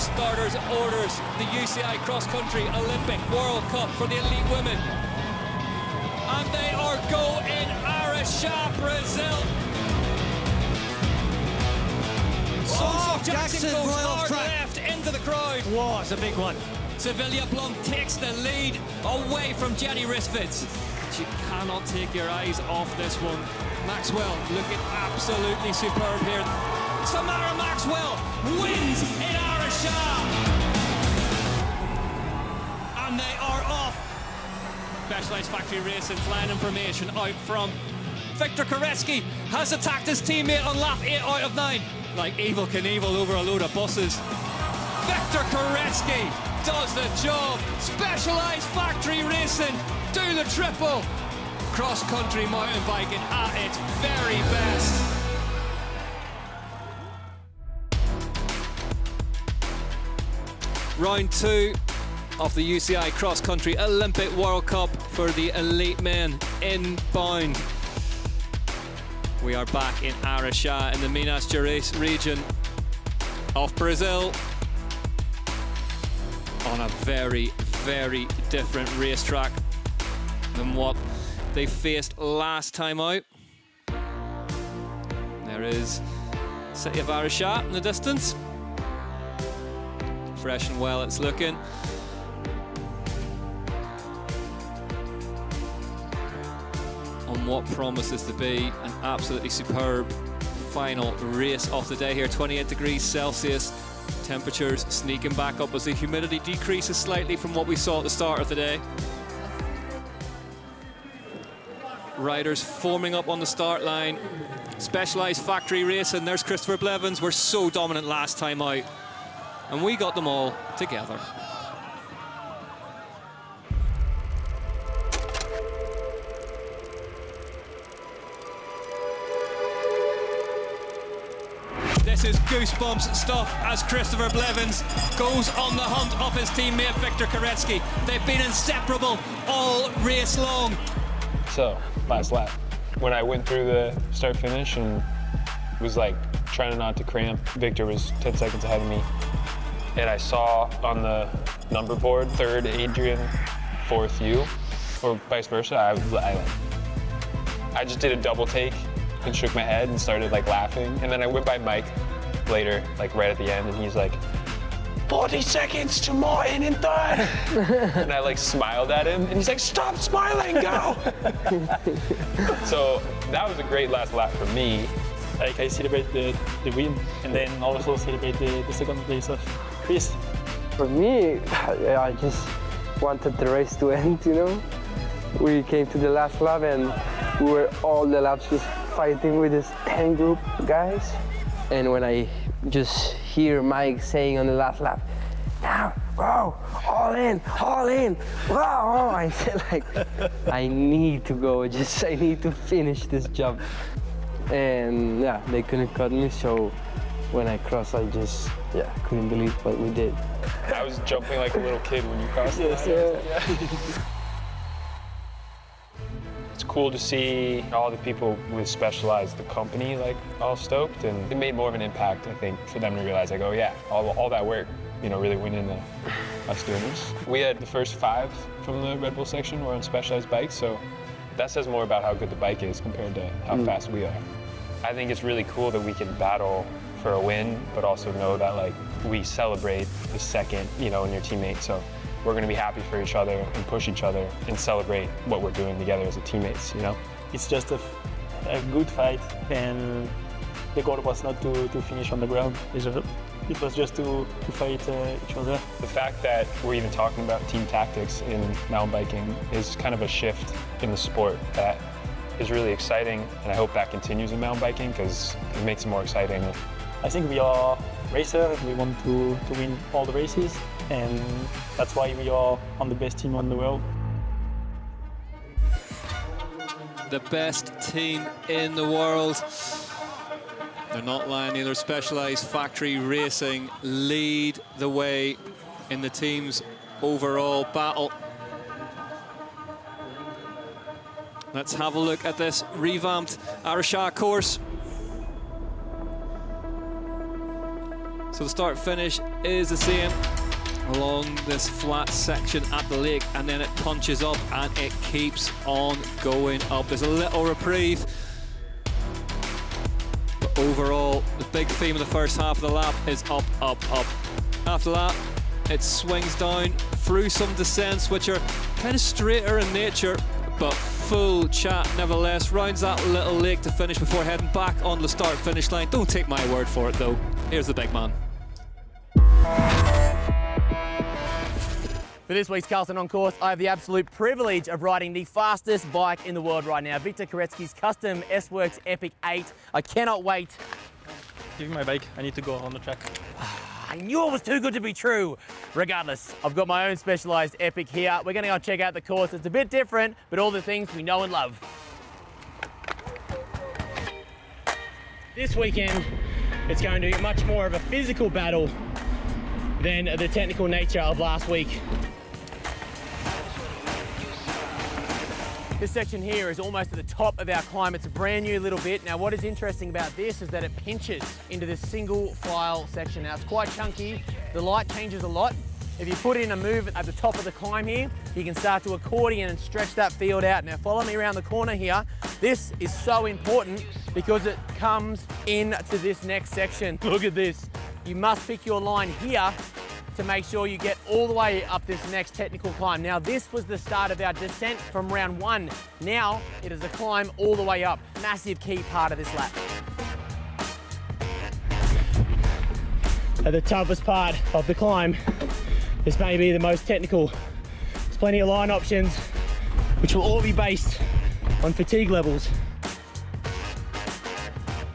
starters' orders, the UCI Cross Country Olympic World Cup for the elite women. And they are going Araxá, Brazil. Jackson goes hard left into the crowd. Whoa, it's a big one. Sevilla Blum takes the lead away from Jenny Risvitz. You cannot take your eyes off this one. Maxwell looking absolutely superb here. Samara Maxwell wins in Araxá. And they are off. Specialized Factory Racing flying information out from Victor Koretsky has attacked his teammate on lap 8 out of 9. Like Evel Knievel over a load of buses. Victor Koretsky does the job. Specialized Factory Racing do the triple. Cross-country mountain biking at its very best. Round 2 of the UCI Cross Country Olympic World Cup for the elite men inbound. We are back in Araxá in the Minas Gerais region of Brazil on a very, very different racetrack than what they faced last time out. There is city of Araxá in the distance. Fresh and well it's looking. On what promises to be an absolutely superb final race of the day here. 28 degrees Celsius, temperatures sneaking back up as the humidity decreases slightly from what we saw at the start of the day. Riders forming up on the start line. Specialized Factory Racing, there's Christopher Blevins, were so dominant last time out. And we got them all together. This is goosebumps stuff as Christopher Blevins goes on the hunt of his teammate Victor Koretsky. They've been inseparable all race long. So, last lap, when I went through the start-finish and was like trying not to cramp, Victor was 10 seconds ahead of me. And I saw on the number board, 3rd Adrian, 4th you, or vice versa. I just did a double take and shook my head and started like laughing. And then I went by Mike later, like right at the end, and he's like, 40 seconds to Martin in 3rd. And I like smiled at him, and he's like, stop smiling, go. So that was a great last lap for me. Like I celebrate the win, and then also celebrate the second place of Chris. For me, I just wanted the race to end, you know? We came to the last lap and we were all the laps just fighting with this 10 group guys. And when I just hear Mike saying on the last lap, now, go, all in, wow, I said like, I need to go, I need to finish this job. And yeah, they couldn't cut me, so when I crossed, I just, couldn't believe what we did. I was jumping like a little kid when you crossed. Yes, It's cool to see all the people with Specialized, the company, like all stoked, and it made more of an impact, I think, for them to realize, like, oh yeah, all that work, you know, really went into us doing this. We had the first 5 from the Red Bull section were on Specialized bikes, so that says more about how good the bike is compared to how fast we are. I think it's really cool that we can battle for a win, but also know that like we celebrate the second, you know, in your teammate. So we're going to be happy for each other and push each other and celebrate what we're doing together as a teammates, you know? It's just a good fight, and the goal was not to finish on the ground. It was just to fight each other. The fact that we're even talking about team tactics in mountain biking is kind of a shift in the sport that is really exciting, and I hope that continues in mountain biking because it makes it more exciting. I think we are racers. We want to win all the races, and that's why we are on the best team in the world. The best team in the world. They're not lying either. Specialized Factory Racing lead the way in the team's overall battle. Let's have a look at this revamped Araxá course. So the start finish is the same along this flat section at the lake, and then it punches up and it keeps on going up. There's a little reprieve, but overall the big theme of the first half of the lap is up, up, up. After that it swings down through some descents which are kind of straighter in nature, but full chat nevertheless. Rounds that little lake to finish before heading back on the start finish line. Don't take my word for it though. Here's the big man. For this week's Carlson on Course, I have the absolute privilege of riding the fastest bike in the world right now, Victor Koretsky's custom S-Works Epic 8. I cannot wait. Give me my bike, I need to go on the track. I knew it was too good to be true. Regardless, I've got my own specialised Epic here. We're going to go check out the course. It's a bit different, but all the things we know and love. This weekend, it's going to be much more of a physical battle than the technical nature of last week. This section here is almost at the top of our climb. It's a brand new little bit. Now what is interesting about this is that it pinches into this single file section. Now it's quite chunky. The light changes a lot. If you put in a move at the top of the climb here, you can start to accordion and stretch that field out. Now follow me around the corner here. This is so important because it comes into this next section. Look at this. You must pick your line here to make sure you get all the way up this next technical climb. Now this was the start of our descent from round 1. Now it is a climb all the way up. Massive key part of this lap. At the toughest part of the climb, this may be the most technical. There's plenty of line options, which will all be based on fatigue levels.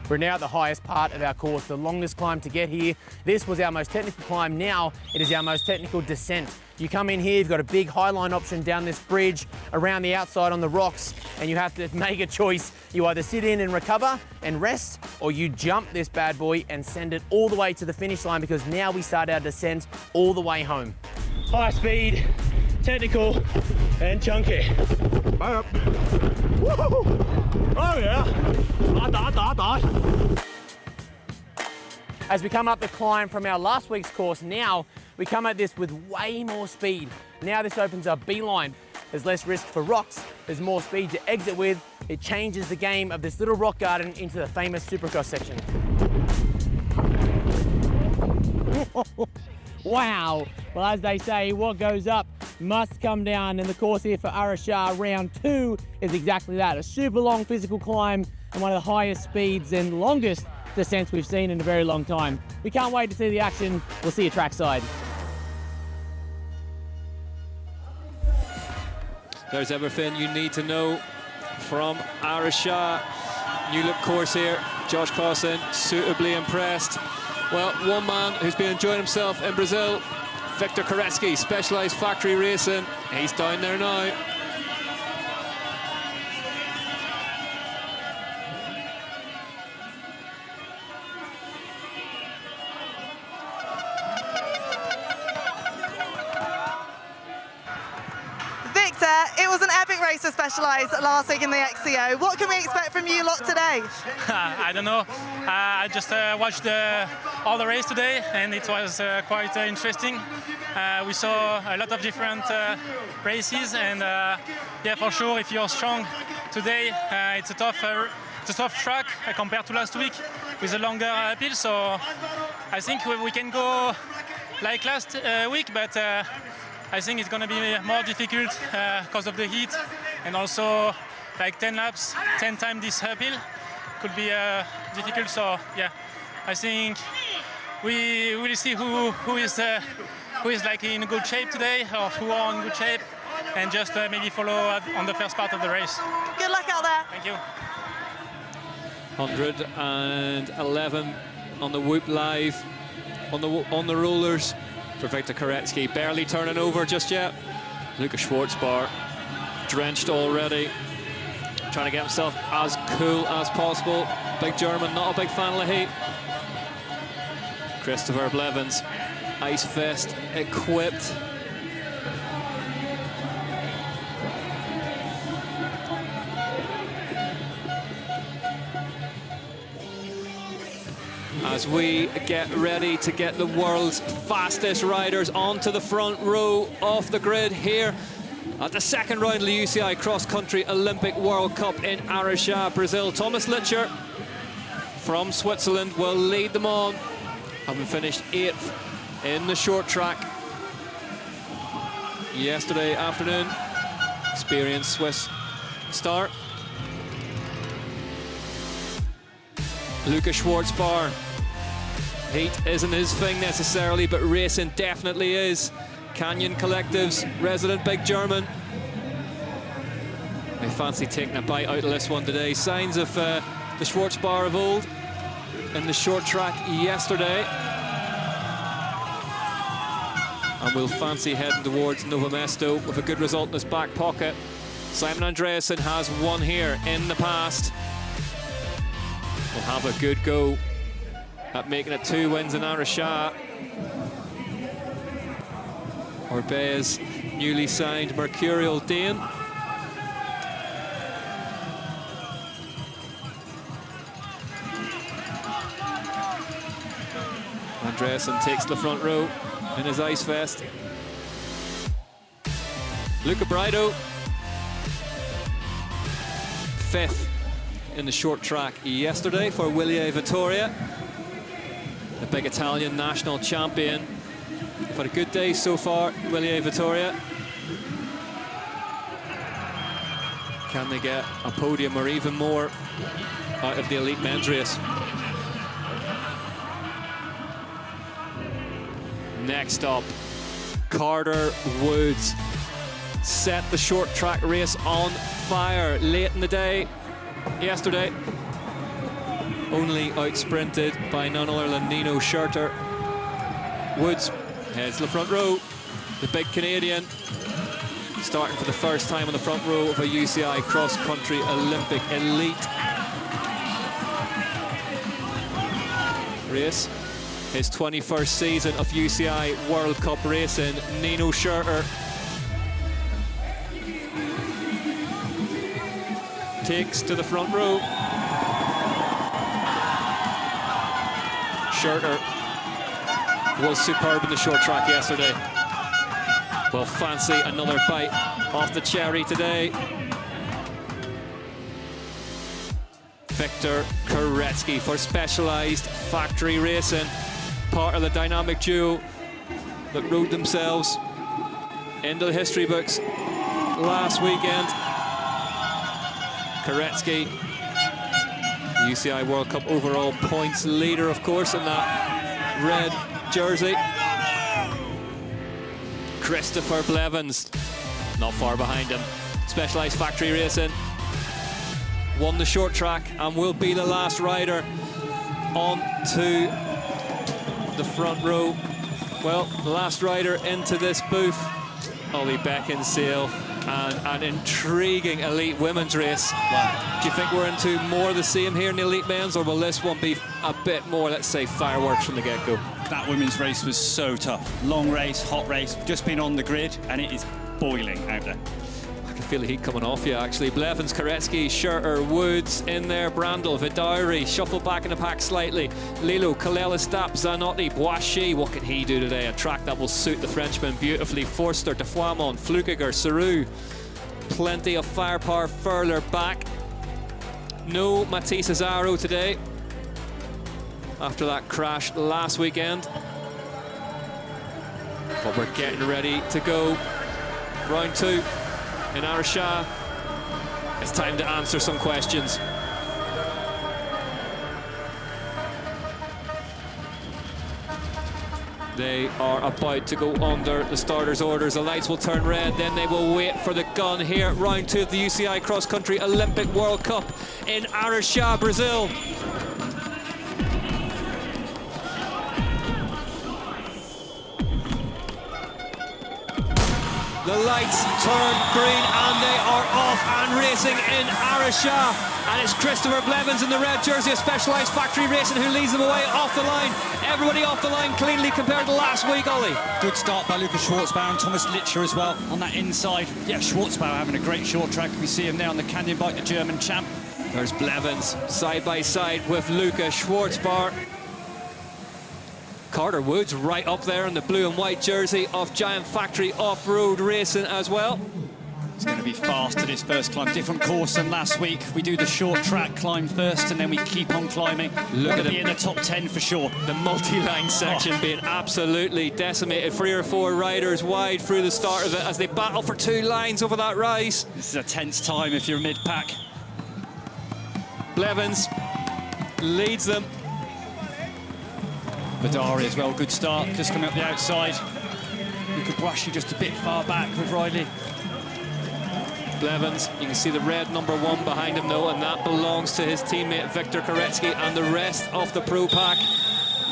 We're now at the highest part of our course, the longest climb to get here. This was our most technical climb. Now it is our most technical descent. You come in here, you've got a big highline option down this bridge, around the outside on the rocks, and you have to make a choice. You either sit in and recover and rest, or you jump this bad boy and send it all the way to the finish line, because now we start our descent all the way home. High speed, technical, and chunky. Bye up. Oh yeah. As we come up the climb from our last week's course, now we come at this with way more speed. Now this opens up beeline. There's less risk for rocks. There's more speed to exit with. It changes the game of this little rock garden into the famous Supercross section. Wow. Well, as they say, what goes up must come down, and the course here for Araxá round 2 is exactly that. A super long physical climb and one of the highest speeds and longest descents we've seen in a very long time. We can't wait to see the action. We'll see you trackside. There's everything you need to know from Araxá. New look course here. Josh Clausen suitably impressed. Well, one man who's been enjoying himself in Brazil, Victor Koretsky, Specialized Factory Racing. He's down there now. Victor, it was an epic race for Specialized last week in the XCO. What can we expect from you lot today? I don't know. I just watched all the race today, and it was quite interesting. We saw a lot of different races, and yeah, for sure, if you're strong today, it's a tough track compared to last week with a longer uphill. So I think we can go like last week, but I think it's going to be more difficult because of the heat, and also like 10 laps, 10 times this uphill could be difficult. So yeah, I think we will see who is like in good shape today, or who are in good shape, and just maybe follow on the first part of the race. Good luck out there. Thank you. 111 on the Whoop Live, on the rollers for Victor Koretsky. Barely turning over just yet. Lukas Schwarzbar drenched already, trying to get himself as cool as possible. Big German, not a big fan of the heat. Christopher Blevins, Ice Fist equipped. as we get ready to get the world's fastest riders onto the front row of the grid here at the second round of the UCI Cross Country Olympic World Cup in Araxá, Brazil. Thomas Lichter from Switzerland will lead them on, having finished 8th in the short track yesterday afternoon. Experienced Swiss start. Luca Schwarzbauer. Heat isn't his thing necessarily, but racing definitely is. Canyon Collective's resident big German. I fancy taking a bite out of this one today. Signs of the Schwarzbauer of old in the short track yesterday. And we'll fancy heading towards Novo Mesto with a good result in his back pocket. Simon Andreasen has won here in the past. Will have a good go at making it 2 wins in Araxá. Orbea's newly signed Mercurial Dane. Andreasen takes the front row in his ice vest. Luca Braido, 5th in the short track yesterday for Willie Vittoria, the big Italian national champion. They've had a good day so far, Willie Vittoria. Can they get a podium or even more out of the elite men's race? Next up, Carter Woods set the short track race on fire late in the day yesterday. Only out-sprinted by none other than Nino Schurter. Woods heads to the front row. The big Canadian starting for the first time on the front row of a UCI cross-country Olympic elite race. His 21st season of UCI World Cup racing, Nino Schurter takes to the front row. Schurter was superb in the short track yesterday. Will fancy another bite off the cherry today. Victor Koretsky for Specialized Factory Racing, part of the dynamic duo that rode themselves into the history books last weekend. Koretsky, UCI World Cup overall points leader, of course, in that red jersey. Christopher Blevins, not far behind him. Specialized Factory Racing won the short track and will be the last rider on to the front row. Well, the last rider into this booth, Ollie Beckinsale, and an intriguing elite women's race. Wow. Do you think we're into more of the same here in the elite men's, or will this one be a bit more, let's say, fireworks from the get-go? That women's race was so tough. Long race, hot race, just been on the grid, and it is boiling out there. I can feel the heat coming off you, actually. Blevins, Koretsky, Schurter, Woods in there, Brandl, Vidauri, shuffled back in the pack slightly. Lilo, Kalela, Stapp, Zanotti, Boischi. What can he do today? A track that will suit the Frenchman beautifully. Forster, De Foimont, Flukiger, Saru. Plenty of firepower further back. No Matisse Azaro today, after that crash last weekend. But we're getting ready to go. Round 2 in Araxá. It's time to answer some questions. They are about to go under the starters' orders. The lights will turn red, then they will wait for the gun here at round 2 of the UCI Cross Country Olympic World Cup in Araxá, Brazil. The lights turn green and they are off and racing in Araxá. And it's Christopher Blevins in the red jersey of Specialized Factory Racing who leads them away off the line. Everybody off the line cleanly compared to last week, Ollie. Good start by Luca Schwarzbauer and Thomas Lichter as well on that inside. Yeah, Schwarzbauer having a great short track. We see him there on the canyon bike, the German champ. There's Blevins side by side with Luca Schwarzbauer. Carter Woods right up there in the blue and white jersey of Giant Factory Off-Road Racing as well. It's going to be fast to this first climb. Different course than last week. We do the short track climb first, and then we keep on climbing. Look at be in the top 10 for sure. The multi-line section being absolutely decimated. 3 or 4 riders wide through the start of it as they battle for 2 lines over that rise. This is a tense time if you're mid-pack. Blevins leads them. Badari as well, good start, just coming up the outside. Lukawashi just a bit far back with Riley. Blevins, you can see the red number 1 behind him though, and that belongs to his teammate Victor Koretsky, and the rest of the Pro Pack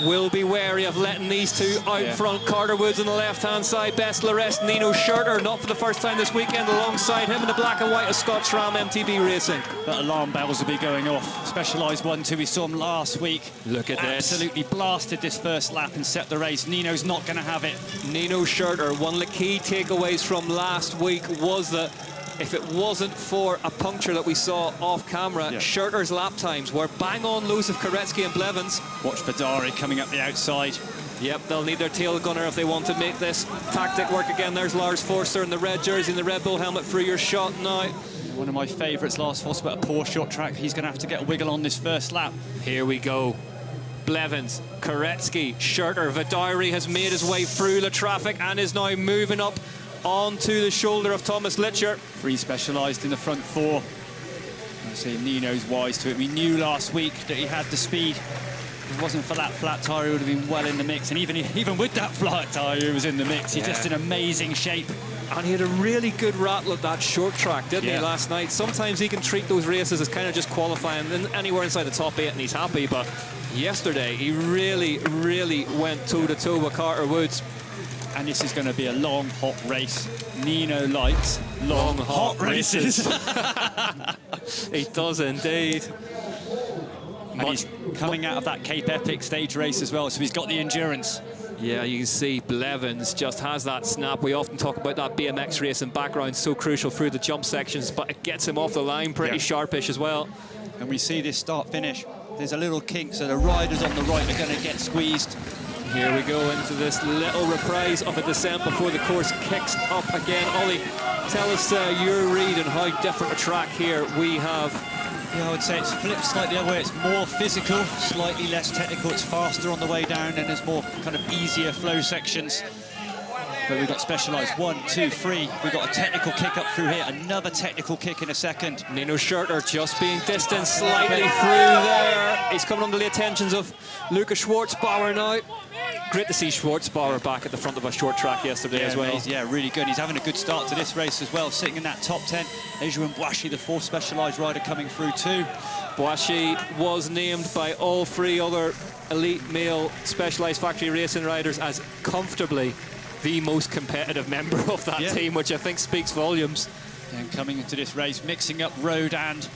will be wary of letting these 2 out front. Carter Woods on the left-hand side, best Larest, Nino Schurter, not for the first time this weekend, alongside him in the black and white of Scott Schramm MTB Racing. But alarm bells will be going off. Specialised 1-2, we saw him last week. Look at this. Absolutely blasted this first lap and set the race. Nino's not going to have it. Nino Schurter, one of the key takeaways from last week was that if it wasn't for a puncture that we saw off camera, Schurter's lap times were bang on those of Koretsky and Blevins. Watch Badari coming up the outside. Yep, they'll need their tail gunner if they want to make this tactic work again. There's Lars Forster in the red jersey and the Red Bull helmet through your shot now. One of my favourites, Lars Forster, but a poor short track. He's going to have to get a wiggle on this first lap. Here we go. Blevins, Koretsky, Schurter, Vadari has made his way through the traffic and is now moving up onto the shoulder of Thomas Litcher. 3 Specialised in the front 4. I say Nino's wise to it. We knew last week that he had the speed. If it wasn't for that flat tyre, he would have been well in the mix. And even with that flat tyre, he was in the mix. He's just in amazing shape. And he had a really good rattle at that short track, didn't he, last night? Sometimes he can treat those races as kind of just qualifying anywhere inside the top 8 and he's happy. But yesterday, he really, really went toe-to-toe with Carter Woods. And this is going to be a long, hot race. Nino likes long, hot races. He does indeed. And he's coming out of that Cape Epic stage race as well, so he's got the endurance. Yeah, you can see Blevins just has that snap. We often talk about that BMX racing background, so crucial through the jump sections, but it gets him off the line pretty sharpish as well. And we see this start-finish. There's a little kink, so the riders on the right are going to get squeezed. Here we go into this little reprise of a descent before the course kicks up again. Ollie, tell us your read and how different a track here we have. Yeah, I would say it's flipped slightly the other way. It's more physical, slightly less technical. It's faster on the way down, and there's more kind of easier flow sections. But we've got Specialised 1, 2, 3. We've got a technical kick up through here. Another technical kick in a second. Nino Schurter just being distanced slightly through there. He's coming under the attentions of Lukas Schwarzbauer now. Great to see Schwarzbauer back at the front of a short track yesterday as well. Yeah, really good. He's having a good start to this race as well, sitting in that top 10. Adrian Boischi, the 4th Specialised rider, coming through too. Boischi was named by all 3 other elite male Specialised Factory Racing riders as comfortably the most competitive member of that team, which I think speaks volumes. And coming into this race, mixing up road and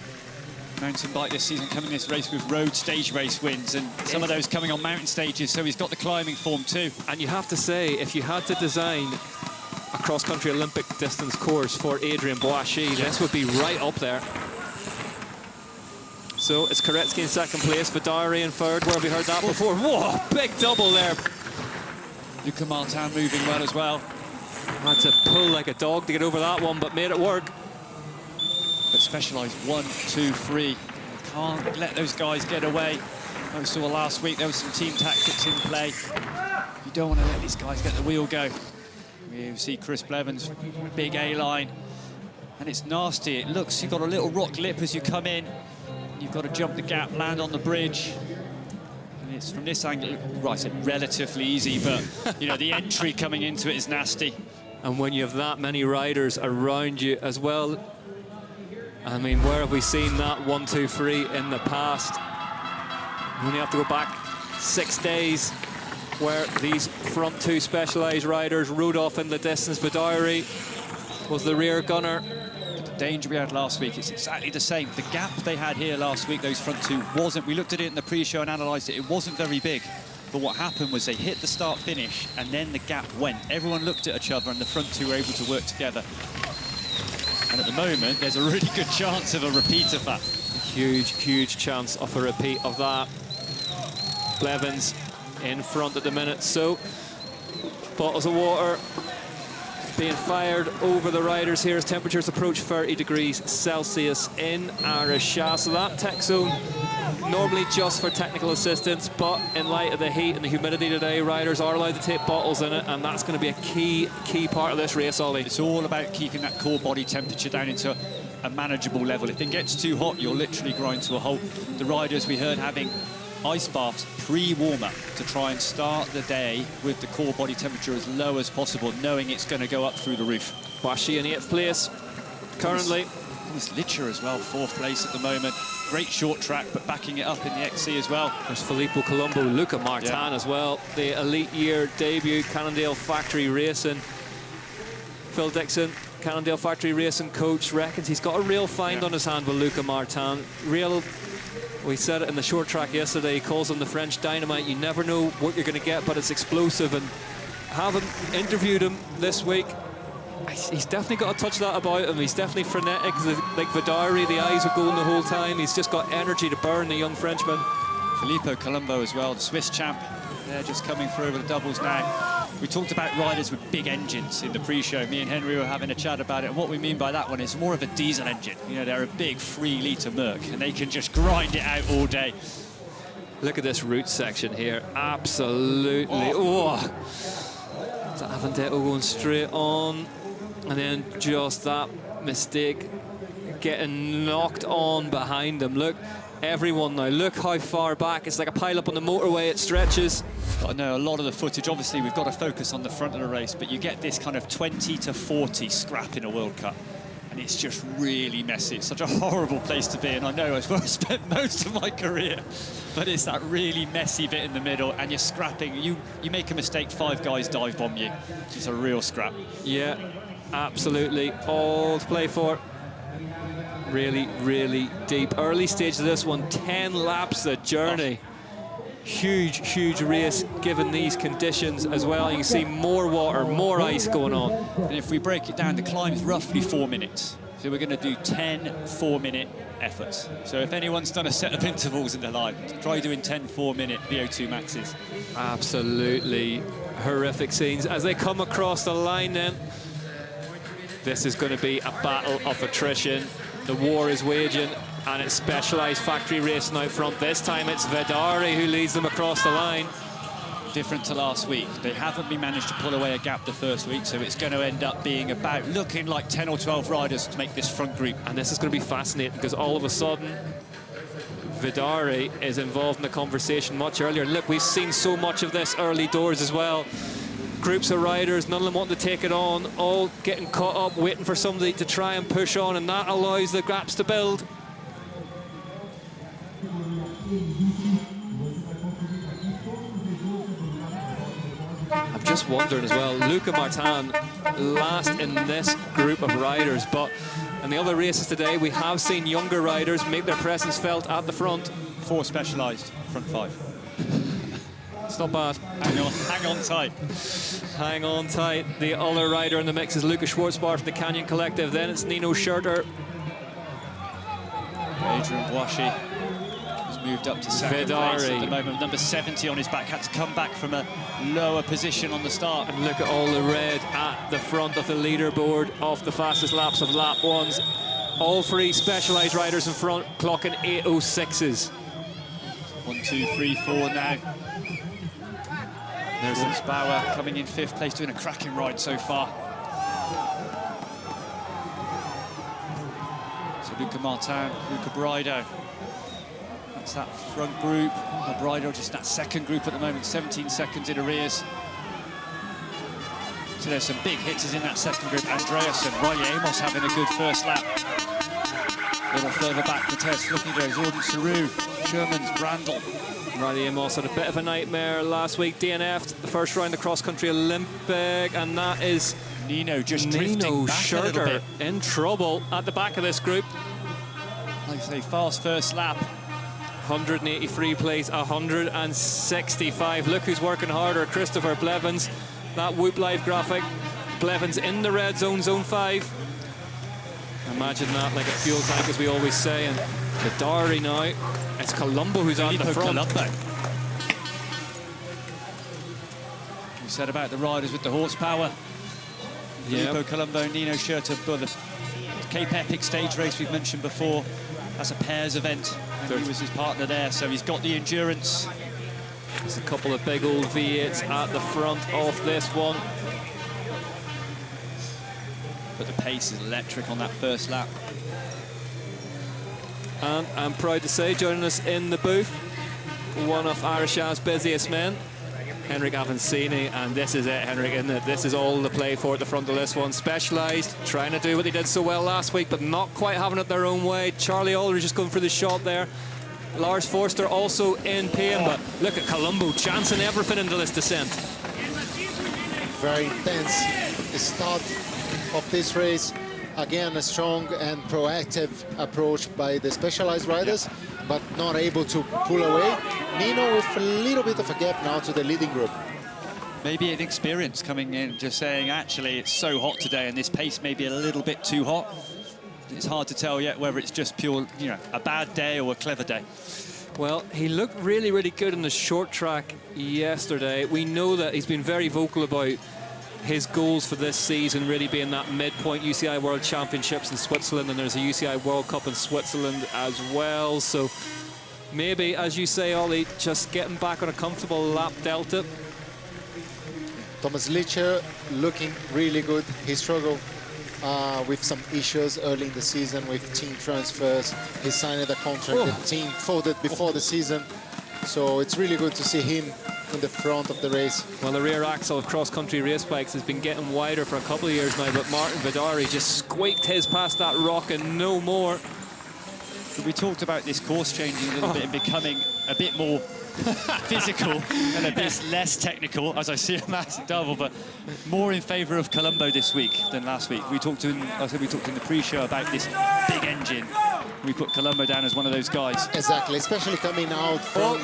mountain bike this season, coming this race with road stage race wins, and some of those coming on mountain stages, so he's got the climbing form too. And you have to say, if you had to design a cross-country Olympic distance course for Adrian Boischi, this would be right up there. So it's Koretsky in 2nd place, Vadari in 3rd. Where have we heard that before? Whoa, big double there. Luca Martin moving well as well. Had to pull like a dog to get over that one, but made it work. But Specialised 1, 2, 3. Can't let those guys get away. I saw last week there was some team tactics in play. You don't want to let these guys get the wheel go. We see Chris Blevins, big A-line. And it's nasty. It looks, you've got a little rock lip as you come in. You've got to jump the gap, land on the bridge. And it's from this angle, right, it's relatively easy, but, you know, the entry coming into it is nasty. And when you have that many riders around you as well, I mean, where have we seen that 1, 2, 3 in the past? We only have to go back 6 days where these front 2 Specialised riders rode off in the distance. Vadari was the rear gunner. The danger we had last week, it's exactly the same. The gap they had here last week, those front 2, wasn't, we looked at it in the pre-show and analysed it, it wasn't very big. But what happened was they hit the start-finish and then the gap went. Everyone looked at each other and the front 2 were able to work together. And at the moment, there's a really good chance of a repeat of that. Huge, huge chance of a repeat of that. Blevins in front at the minute. So, bottles of water being fired over the riders here as temperatures approach 30 degrees Celsius in Araxá. So that tech zone, normally just for technical assistance, but in light of the heat and the humidity today, riders are allowed to take bottles in it, and that's going to be a key part of this race, Ollie. It's all about keeping that core body temperature down into a manageable level. If it gets too hot, you'll literally grind to a halt. The riders, we heard, having ice baths pre-warm-up to try and start the day with the core body temperature as low as possible, knowing it's going to go up through the roof. Washi in 8th place currently. There's Licher as well, 4th place at the moment. Great short track, but backing it up in the XC as well. There's Filippo Colombo, Luca Martin as well. The elite year debut, Cannondale Factory Racing. Phil Dixon, Cannondale Factory Racing coach, reckons he's got a real find on his hand with Luca Martin. We said it in the short track yesterday, he calls him the French dynamite. You never know what you're going to get, but it's explosive. And having interviewed him this week, he's definitely got a touch of that about him. He's definitely frenetic, like Vidari. The eyes are going the whole time. He's just got energy to burn, the young Frenchman. Filippo Colombo as well, the Swiss champ. They're just coming through over the doubles now. We talked about riders with big engines in the pre-show. Me and Henry were having a chat about it, and what we mean by that one is more of a diesel engine. You know, they're a big 3-litre Merc, and they can just grind it out all day. Look at this route section here. Absolutely. Oh. Avendetto going straight on, and then just that mistake getting knocked on behind them. Look, everyone now, look how far back. It's like a pile up on the motorway, it stretches. I know a lot of the footage, obviously we've got to focus on the front of the race, but you get this kind of 20 to 40 scrap in a World Cup, and it's just really messy. It's such a horrible place to be, and I know it's where I spent most of my career, but it's that really messy bit in the middle, and you're scrapping. You make a mistake, 5 guys dive bomb you. It's a real scrap. Yeah, absolutely. All to play for. Really, really deep. Early stage of this one, 10 laps a journey. Huge race given these conditions as well. You can see more water, more ice going on. And if we break it down, the climb's roughly 4 minutes. So we're going to do 10 4-minute efforts. So if anyone's done a set of intervals in their life, try doing 10 4-minute VO2 maxes. Absolutely horrific scenes as they come across the line then. This is going to be a battle of attrition. The war is waging, and it's Specialized Factory Racing out front. This time it's Vidari who leads them across the line. Different to last week. They haven't been managed to pull away a gap the first week, so it's going to end up being about looking like 10 or 12 riders to make this front group. And this is going to be fascinating because all of a sudden Vidari is involved in the conversation much earlier. Look, we've seen so much of this early doors as well. Groups of riders, none of them wanting to take it on, all getting caught up, waiting for somebody to try and push on, and that allows the gaps to build. I'm just wondering as well, Luca Martin last in this group of riders, but in the other races today, we have seen younger riders make their presence felt at the front. 4 Specialized, front 5. It's not bad. Hang on tight. Hang on tight. The other rider in the mix is Lucas Schwartzbar from the Canyon Collective. Then it's Nino Schurter. Adrian Boischi has moved up to 2nd place at the moment. Number 70 on his back, had to come back from a lower position on the start. And look at all the red at the front of the leaderboard of the fastest laps of lap 1s. All 3 Specialized riders in front, clocking 8:06s. 1, 2, 3, 4 now. There's Bauer coming in 5th place, doing a cracking ride so far. So Luca Martin, Luca Brido. That's that front group. Brido just that 2nd group at the moment, 17 seconds in arrears. So there's some big hitters in that 2nd group. Andreasen, Riley Amos having a good first lap. A little further back, Matthias Flickinger, Jordan Saru, Sherman's Brandl. Riley Amos had a bit of a nightmare last week, DNF'd the first round of cross-country Olympic, and that is Nino just drifting back a little bit. In trouble at the back of this group. Like I say, fast first lap. 183 plays, 165. Look who's working harder, Christopher Blevins. That Whoop Live graphic. Blevins in the red zone, zone 5. Imagine that like a fuel tank, as we always say. And the Dari now. It's Colombo who's on the front. Colombo. We said about the riders with the horsepower. Filippo Colombo, Nino Schurter, the Cape Epic stage race we've mentioned before. That's a pairs event, and he was his partner there, so he's got the endurance. There's a couple of big old V8s at the front of this one. But the pace is electric on that first lap. And I'm proud to say, joining us in the booth, one of Araxá's busiest men, Henrik Avancini, and this is it, Henrik, isn't it? This is all the play for at the front of this one. Specialised, trying to do what they did so well last week, but not quite having it their own way. Charlie Ulrich just going for the shot there. Lars Forster also in pain, but look at Colombo chancing everything into this descent. Very intense start of this race. Again, a strong and proactive approach by the Specialized riders, but not able to pull away. Nino with a little bit of a gap now to the leading group. Maybe an experience coming in, just saying, actually, it's so hot today and this pace may be a little bit too hot. It's hard to tell yet whether it's just pure, you know, a bad day or a clever day. Well, he looked really, really good in the short track yesterday. We know that he's been very vocal about his goals for this season really being that midpoint UCI World Championships in Switzerland, and there's a UCI World Cup in Switzerland as well. So maybe, as you say, Ollie, just getting back on a comfortable lap delta. Thomas Licher looking really good. He struggled with some issues early in the season with team transfers. He signed a contract. The team folded before the season. So it's really good to see him in the front of the race. Well, the rear axle of cross-country race bikes has been getting wider for a couple of years now, but Martin Vidari just squeaked his past that rock and no more. We talked about this course changing a little bit and becoming a bit more physical and a bit less technical, as I see a massive double, but more in favour of Colombo this week than last week. We talked in the pre-show about this big engine. We put Colombo down as one of those guys. Exactly, especially coming out from...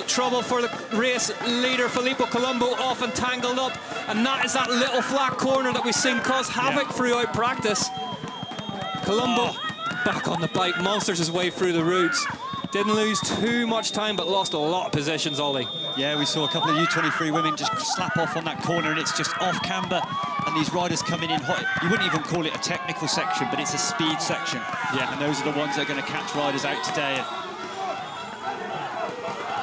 Trouble for the race leader, Filippo Colombo, off and tangled up, and that is that little flat corner that we've seen cause havoc throughout practice. Colombo back on the bike, monsters his way through the roots. Didn't lose too much time, but lost a lot of positions, Ollie. Yeah, we saw a couple of U23 women just slap off on that corner, and it's just off camber, and these riders coming in hot. You wouldn't even call it a technical section, but it's a speed section. Yeah, and those are the ones that are going to catch riders out today.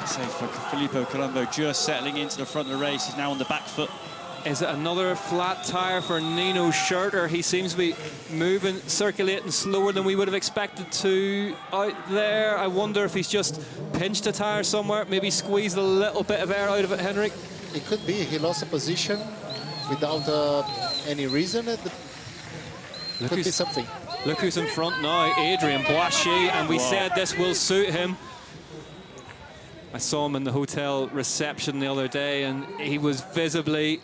So for Filippo Colombo, just settling into the front of the race, he's now on the back foot. Is it another flat tyre for Nino Schurter? He seems to be moving, circulating slower than we would have expected to out there. I wonder if he's just pinched a tyre somewhere, maybe squeezed a little bit of air out of it, Henrik. It could be. He lost a position without any reason. Could be something. Look who's in front now, Adrien Boischy, and we said this will suit him. I saw him in the hotel reception the other day, and he was visibly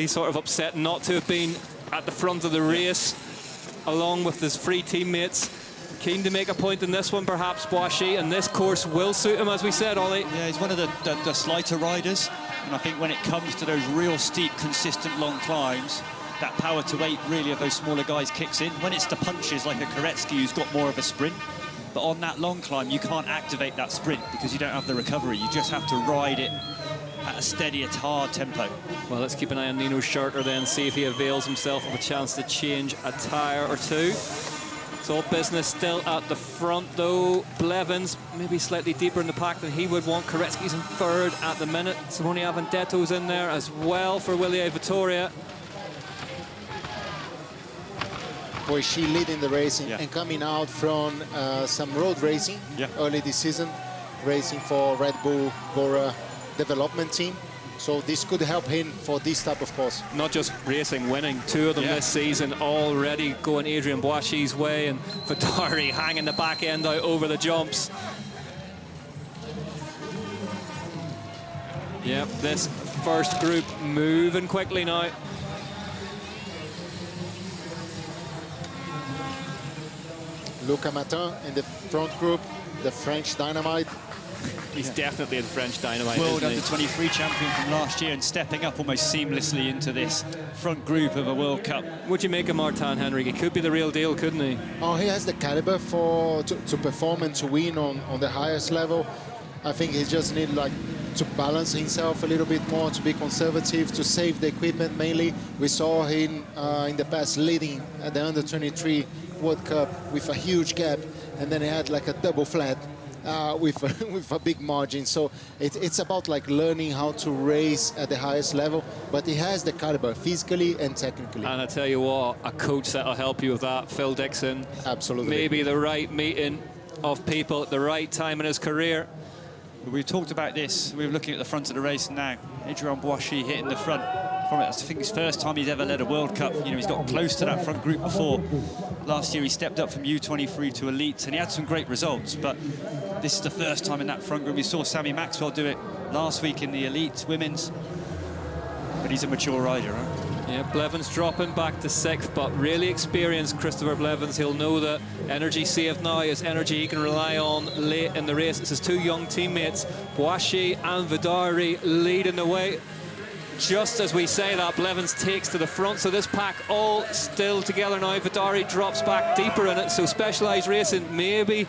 sort of upset not to have been at the front of the race along with his three teammates. Keen to make a point in this one, perhaps, Boischy, and this course will suit him, as we said, Ollie. Yeah, he's one of the slighter riders, and I think when it comes to those real steep, consistent long climbs, that power to weight really of those smaller guys kicks in. When it's the punches like a Koretsky who's got more of a sprint, but on that long climb, you can't activate that sprint because you don't have the recovery. You just have to ride it at a steady, hard tempo. Well, let's keep an eye on Nino Schurter then, see if he avails himself of a chance to change a tyre or two. It's all business still at the front, though. Blevins maybe slightly deeper in the pack than he would want. Koretsky's in third at the minute. Simone Avendetto's in there as well for Willie Vittoria. Boischy leading the racing and coming out from some road racing early this season, racing for Red Bull Bora development team. So this could help him for this type of course. Not just racing, winning. Two of them this season already going Adrien Boischy's way, and Vittori hanging the back end out over the jumps. Yep, this first group moving quickly now. Luca Matin in the front group, the French Dynamite. He's definitely the French Dynamite. World Under-23 champion from last year and stepping up almost seamlessly into this front group of a World Cup. Would you make a Martin, Henrik? He could be the real deal, couldn't he? Oh, he has the caliber to perform and to win on the highest level. I think he just needs like to balance himself a little bit more, to be conservative, to save the equipment mainly. We saw him in the past leading at the Under-23 World Cup with a huge gap, and then he had like a double flat with a big margin. So it's about like learning how to race at the highest level, but he has the caliber physically and technically. And I tell you what, a coach that'll help you with that, Phil Dixon. Absolutely. Maybe the right meeting of people at the right time in his career. We've talked about this. We're looking at the front of the race now. Adrian Boischi hitting the front. I think it's the first time he's ever led a World Cup. You know, he's got close to that front group before. Last year he stepped up from U23 to Elite, and he had some great results, but this is the first time in that front group. We saw Sammy Maxwell do it last week in the Elite Women's, but he's a mature rider, right? Yeah, Blevins dropping back to 6th, but really experienced Christopher Blevins. He'll know that energy saved now is energy he can rely on late in the race. It's his two young teammates, Boischi and Vidari, leading the way. Just as we say that, Blevins takes to the front, so this pack all still together now. Vidari drops back deeper in it, so Specialized Racing maybe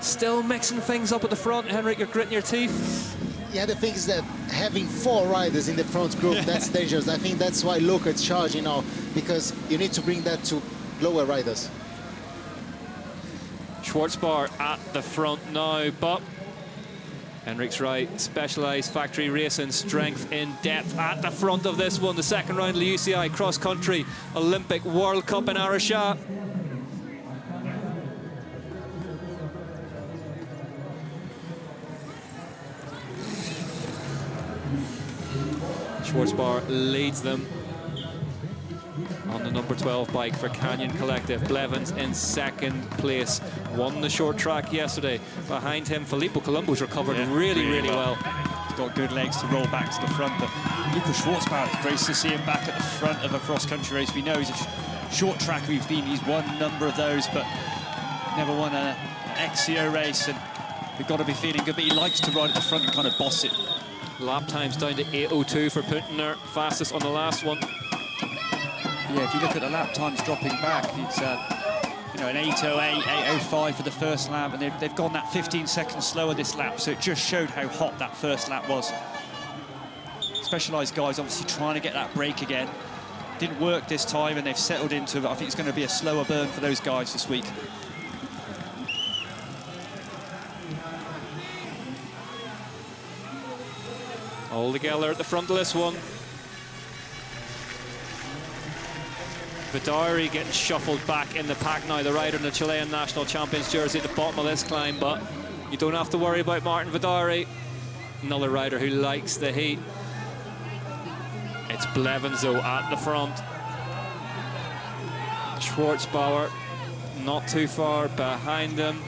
still mixing things up at the front. Henrik, you're gritting your teeth. Yeah, the thing is that having 4 riders in the front group, that's dangerous. I think that's why Luca is charging now, because you need to bring that to lower riders. Schwarzbauer at the front now, but Henrik's right. Specialized Factory Racing, strength in depth at the front of this one. The second round of the UCI Cross Country Olympic World Cup in Araxá. Schwarzbauer leads them on the number 12 bike for Canyon Collective. Blevins in 2nd place, won the short track yesterday. Behind him, Filippo Colombo's recovered really well. He's got good legs to roll back to the front, but Luca Schwarzbauer, it's great to see him back at the front of a cross-country race. We know he's a short tracker. He's won a number of those, but never won an XCO race, and we've got to be feeling good, but he likes to ride at the front and kind of boss it. Lap times down to 8:02 for Punter, fastest on the last one. Yeah, if you look at the lap times dropping back, it's you know, an 8:08, 8:05 for the first lap, and they've gone that 15 seconds slower this lap, so it just showed how hot that first lap was. Specialized guys obviously trying to get that break again. Didn't work this time, and they've settled into it. I think it's going to be a slower burn for those guys this week. All together at the front of this one. Vidari getting shuffled back in the pack now, the rider in the Chilean National Champions jersey at the bottom of this climb, but you don't have to worry about Martin Vidari. Another rider who likes the heat. It's Blevins though at the front. Schwarzbauer not too far behind them.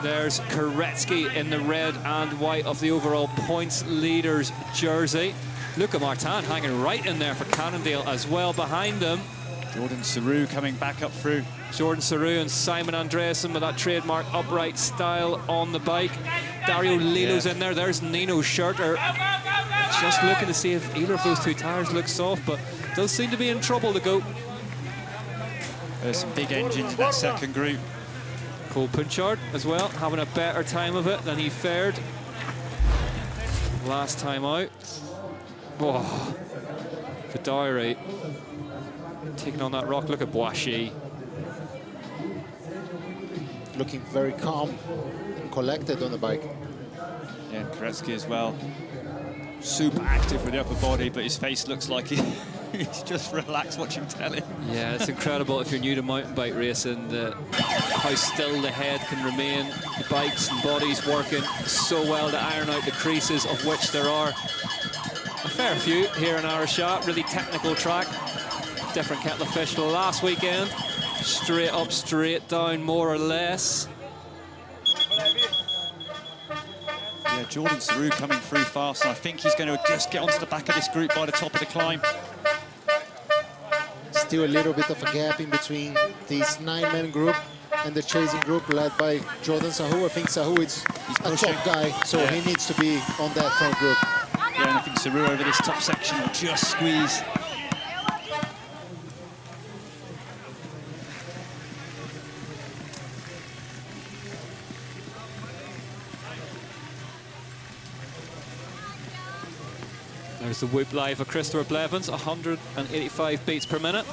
There's Koretsky in the red and white of the overall points leaders jersey. Luca Martin hanging right in there for Cannondale as well behind him. Jordan Saru coming back up through. Jordan Saru and Simon Andreasen with that trademark upright style on the bike. Dario Lilo's in there. There's Nino Schurter. Just looking to see if either of those two tires look soft, but does seem to be in trouble to go. There's some big engines in that second group. Cole Punchard as well, having a better time of it than he fared last time out. Oh, Vidari taking on that rock. Look at Boischi. Looking very calm and collected on the bike. Yeah, and Koretsky as well. Super active with the upper body, but his face looks like he's just relaxed watching telly. Yeah, it's incredible if you're new to mountain bike racing, how still the head can remain. The bikes and bodies working so well to iron out the creases, of which there are a fair few here in Araxá. Really technical track. Different kettle of fish to last weekend. Straight up, straight down, more or less. Yeah, Jordan Saru coming through fast, and I think he's going to just get onto the back of this group by the top of the climb. Still a little bit of a gap in between this 9-man group and the chasing group led by Jordan Sahu. I think Sahu is a top guy, so he needs to be on that front group. Yeah, and I think Saru over this top section will just squeeze. There's the whoop live of Christopher Blevins, 185 beats per minute.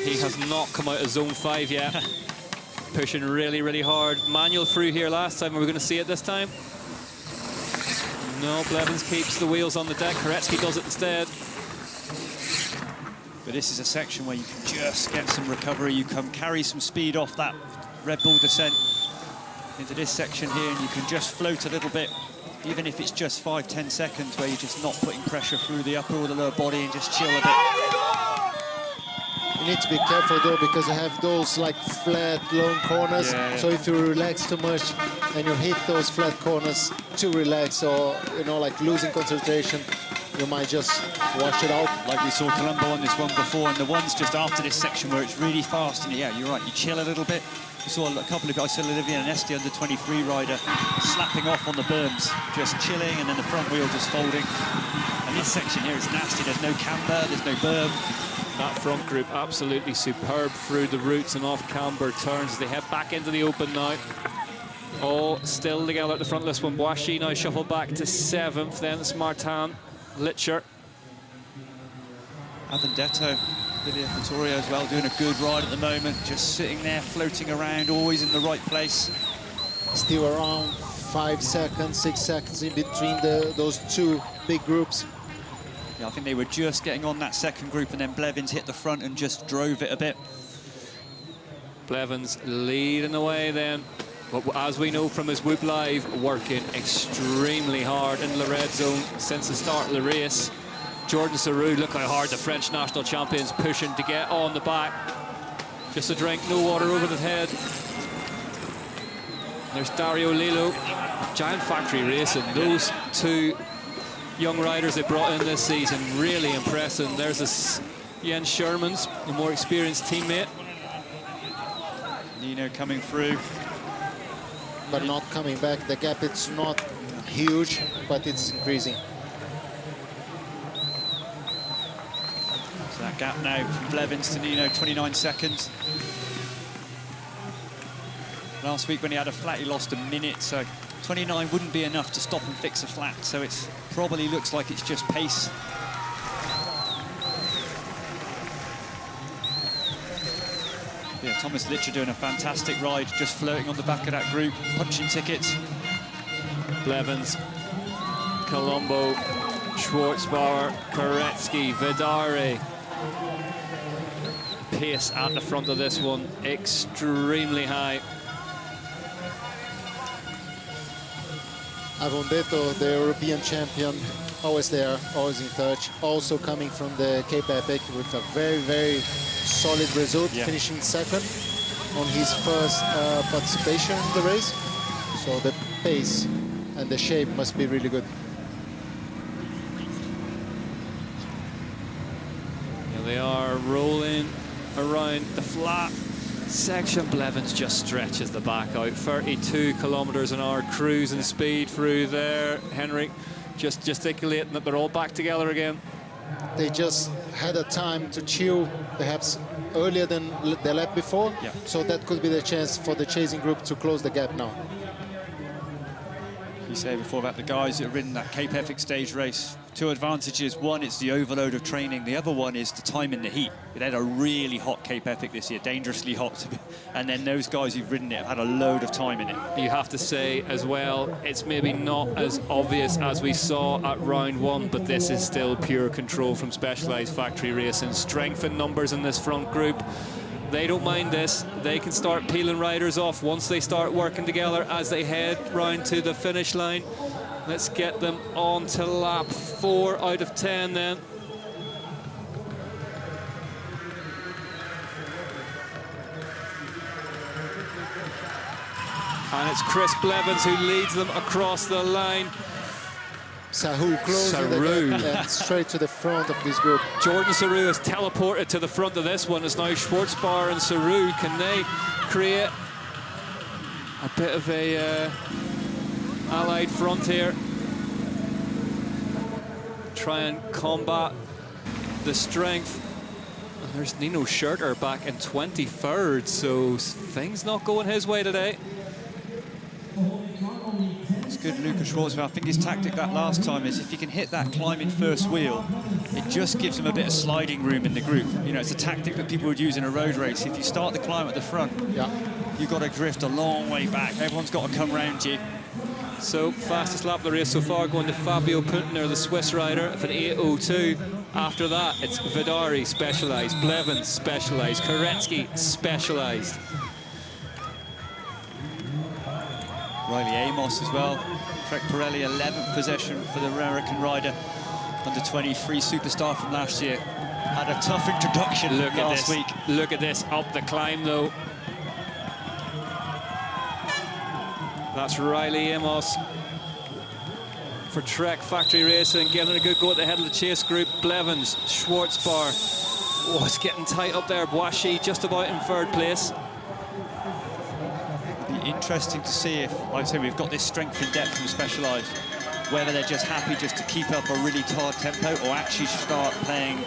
He has not come out of zone 5 yet. Pushing really, really hard. Manual through here last time. Are we going to see it this time? No, Blevins keeps the wheels on the deck. Koretsky does it instead. But this is a section where you can just get some recovery. You can carry some speed off that Red Bull descent into this section here, and you can just float a little bit, even if it's just 5-10 seconds, where you're just not putting pressure through the upper or the lower body and just chill a bit. You need to be careful though, because you have those like flat, long corners. So if you relax too much and you hit those flat corners too relaxed, or like losing concentration, you might just wash it out. Like we saw Colombo on this one before, and the ones just after this section where it's really fast, and yeah, you're right, you chill a little bit. We saw a couple of guys, so Olivier Nesti, under 23 rider, slapping off on the berms, just chilling, and then the front wheel just folding. And this section here is nasty. There's no camber, there's no berm. That front group absolutely superb through the roots and off camber turns as they head back into the open now. All still together at the front of this one. Boischi now shuffled back to 7th, then it's Martin, Litcher. Avendetto, Livia Vittorio as well, doing a good ride at the moment, just sitting there, floating around, always in the right place. Still around 5 seconds, 6 seconds in between those two big groups. Yeah, I think they were just getting on that second group, and then Blevins hit the front and just drove it a bit. Blevins leading the way then. But as we know from his Whoop Live, working extremely hard in the red zone since the start of the race. Jordan Sarrou, look how hard the French national champion's pushing to get on the back. Just a drink, no water over the head. There's Dario Lillo, Giant Factory Racing. Those two young riders they brought in this season, really impressive. There's this Jens Shermans, a more experienced teammate. Nino coming through. But not coming back. The gap, it's not huge, but it's increasing. So that gap now from Blevins to Nino, 29 seconds. Last week when he had a flat, he lost a minute, so 29 wouldn't be enough to stop and fix a flat, so it probably looks like it's just pace. Yeah, Thomas Litcher doing a fantastic ride, just floating on the back of that group, punching tickets. Blevins, Colombo, Schwartzbauer, Koretsky, Vidare. Pace at the front of this one, extremely high. Avendetto, the European champion, always there, always in touch. Also coming from the Cape Epic with a very, very solid result, finishing second on his first participation in the race. So the pace and the shape must be really good. Here they are rolling around the flat section. Blevins just stretches the back out, 32 kilometers an hour cruising speed through there. Henrik just gesticulating that they're all back together again. They just had a time to chill, perhaps earlier than the lap before. So that could be the chance for the chasing group to close the gap now. You say before about the guys that have ridden that Cape Epic stage race. Two advantages. One, it's the overload of training. The other one is the time in the heat. They had a really hot Cape Epic this year, dangerously hot. And then those guys who've ridden it have had a load of time in it. You have to say as well, it's maybe not as obvious as we saw at round one, but this is still pure control from Specialized Factory Racing. Strength in numbers in this front group. They don't mind this. They can start peeling riders off once they start working together as they head round to the finish line. Let's get them on to lap 4 out of 10 then. And it's Chris Blevins who leads them across the line. Sarrou closing the gap and straight to the front of this group. Jordan Sarrou has teleported to the front of this one. It's now Schwartzbauer and Sarrou. Can they create a bit of a allied front here? Try and combat the strength. And there's Nino Schurter back in 23rd, so things not going his way today. It's good Luca Schwartzman. I think his tactic that last time is if you can hit that climbing first wheel, it just gives him a bit of sliding room in the group. You know, it's a tactic that people would use in a road race. If you start the climb at the front, you've got to drift a long way back. Everyone's got to come round you. So, fastest lap of the race so far going to Fabio Punter, the Swiss rider, for an 8:02. After that, it's Vidari, Specialized, Blevins, Specialized, Koretsky, Specialized. Riley Amos as well. Trek Pirelli, 11th possession for the American rider. Under 23 superstar from last year. Had a tough introduction last week. Look at this, up the climb though. That's Riley Amos for Trek Factory Racing, getting a good go at the head of the chase group. Blevins, Schwartzbar. Oh, it's getting tight up there. Boishy just about in third place. It'll be interesting to see if, like I say, we've got this strength and depth from Specialized, whether they're just happy just to keep up a really hard tempo or actually start playing,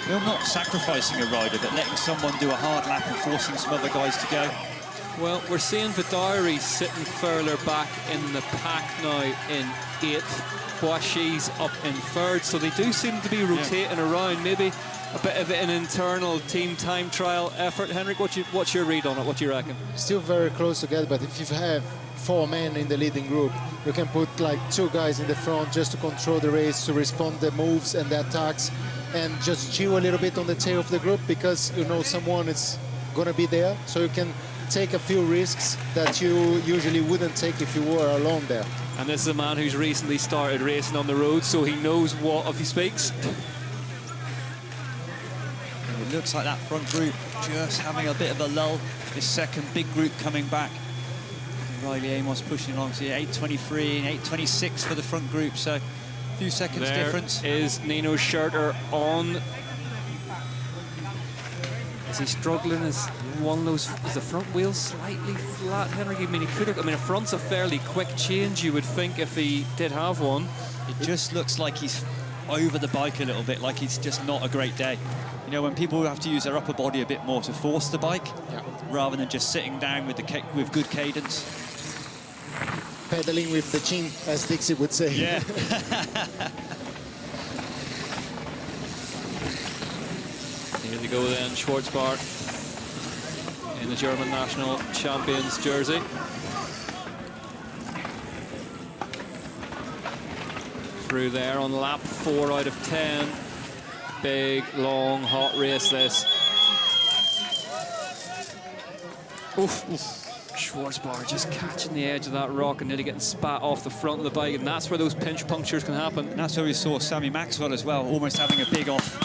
well, not sacrificing a rider, but letting someone do a hard lap and forcing some other guys to go. Well, we're seeing Vidari sitting further back in the pack now in 8th. Boishy's up in 3rd, so they do seem to be rotating around. Maybe a bit of an internal team time trial effort. Henrik, what's your read on it? What do you reckon? Still very close together, but if you have 4 men in the leading group, you can put like 2 guys in the front just to control the race, to respond the moves and the attacks, and just chew a little bit on the tail of the group, because you know someone is going to be there, so you can take a few risks that you usually wouldn't take if you were alone there. And this is a man who's recently started racing on the road, so he knows what of he speaks. It looks like that front group just having a bit of a lull. This second big group coming back. Riley Amos pushing along, so 8:23 and 8:26 for the front group, so a few seconds difference. There is Nino Schurter on. Is he struggling? Is one of those? Is the front wheel slightly flat, Henrik? I mean, he could have. I mean, a front's a fairly quick change, you would think, if he did have one. It just looks like he's over the bike a little bit, like it's just not a great day. You know, when people have to use their upper body a bit more to force the bike, rather than just sitting down with good cadence. Pedaling with the chin, as Dixie would say. Yeah. Here they go then, Schwartzbar in the German national champions jersey. Through there on lap 4 out of 10. Big, long, hot race this. Oof. Schwartzbar just catching the edge of that rock and nearly getting spat off the front of the bike, and that's where those pinch punctures can happen. And that's where we saw Sammy Maxwell as well, almost having a big off.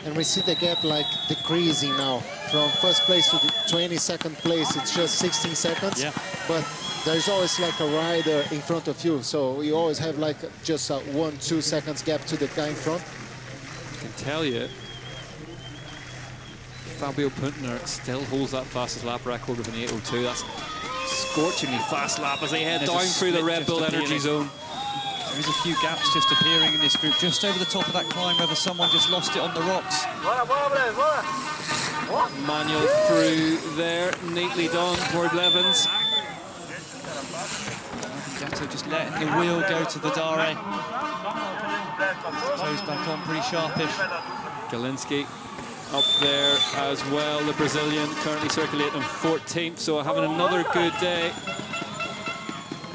And we see the gap like decreasing now. From first place to the 22nd place, it's just 16 seconds. Yeah. But there's always like a rider in front of you, so you always have like just a 1-2 seconds gap to the guy in front. I can tell you, Fabio Punter still holds that fastest lap record with an 8:02. That's scorchingly fast lap as they head down through the Red Bull energy zone. There's a few gaps just appearing in this group, just over the top of that climb, whether someone just lost it on the rocks. Manual through there, neatly done for Blevins. Gatto just letting the wheel go to Vidari. Close back on pretty sharpish. Galinski up there as well, the Brazilian currently circulating 14th, so having another good day.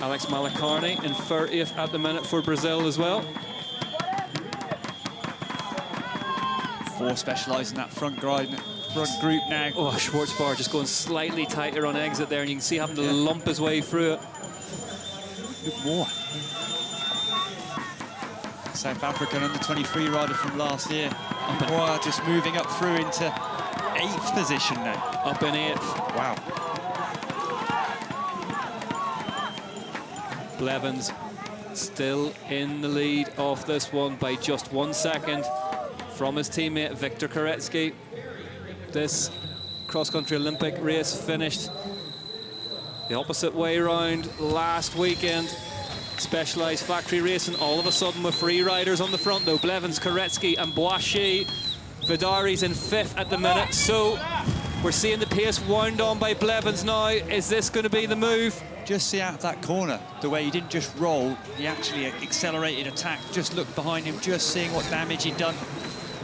Alex Malacarne in 30th at the minute for Brazil as well. 4 Specialized in that front group now. Oh, Schwartzbar just going slightly tighter on exit there, and you can see having to lump his way through it. Good more. South African under-23 rider from last year. Wow, just moving up through into 8th position now. Up in 8th. Wow. Blevins still in the lead off this one by just 1 second from his teammate Victor Koretsky. This cross-country Olympic race finished the opposite way round last weekend. Specialized factory racing all of a sudden with 3 riders on the front though. Blevins, Koretsky and Boishy. Vidari's in 5th at the minute, so We're seeing the pace wound on by Blevins now. Is this going to be the move? Just see out that corner, the way he didn't just roll, he actually accelerated attack, just looked behind him, just seeing what damage he'd done.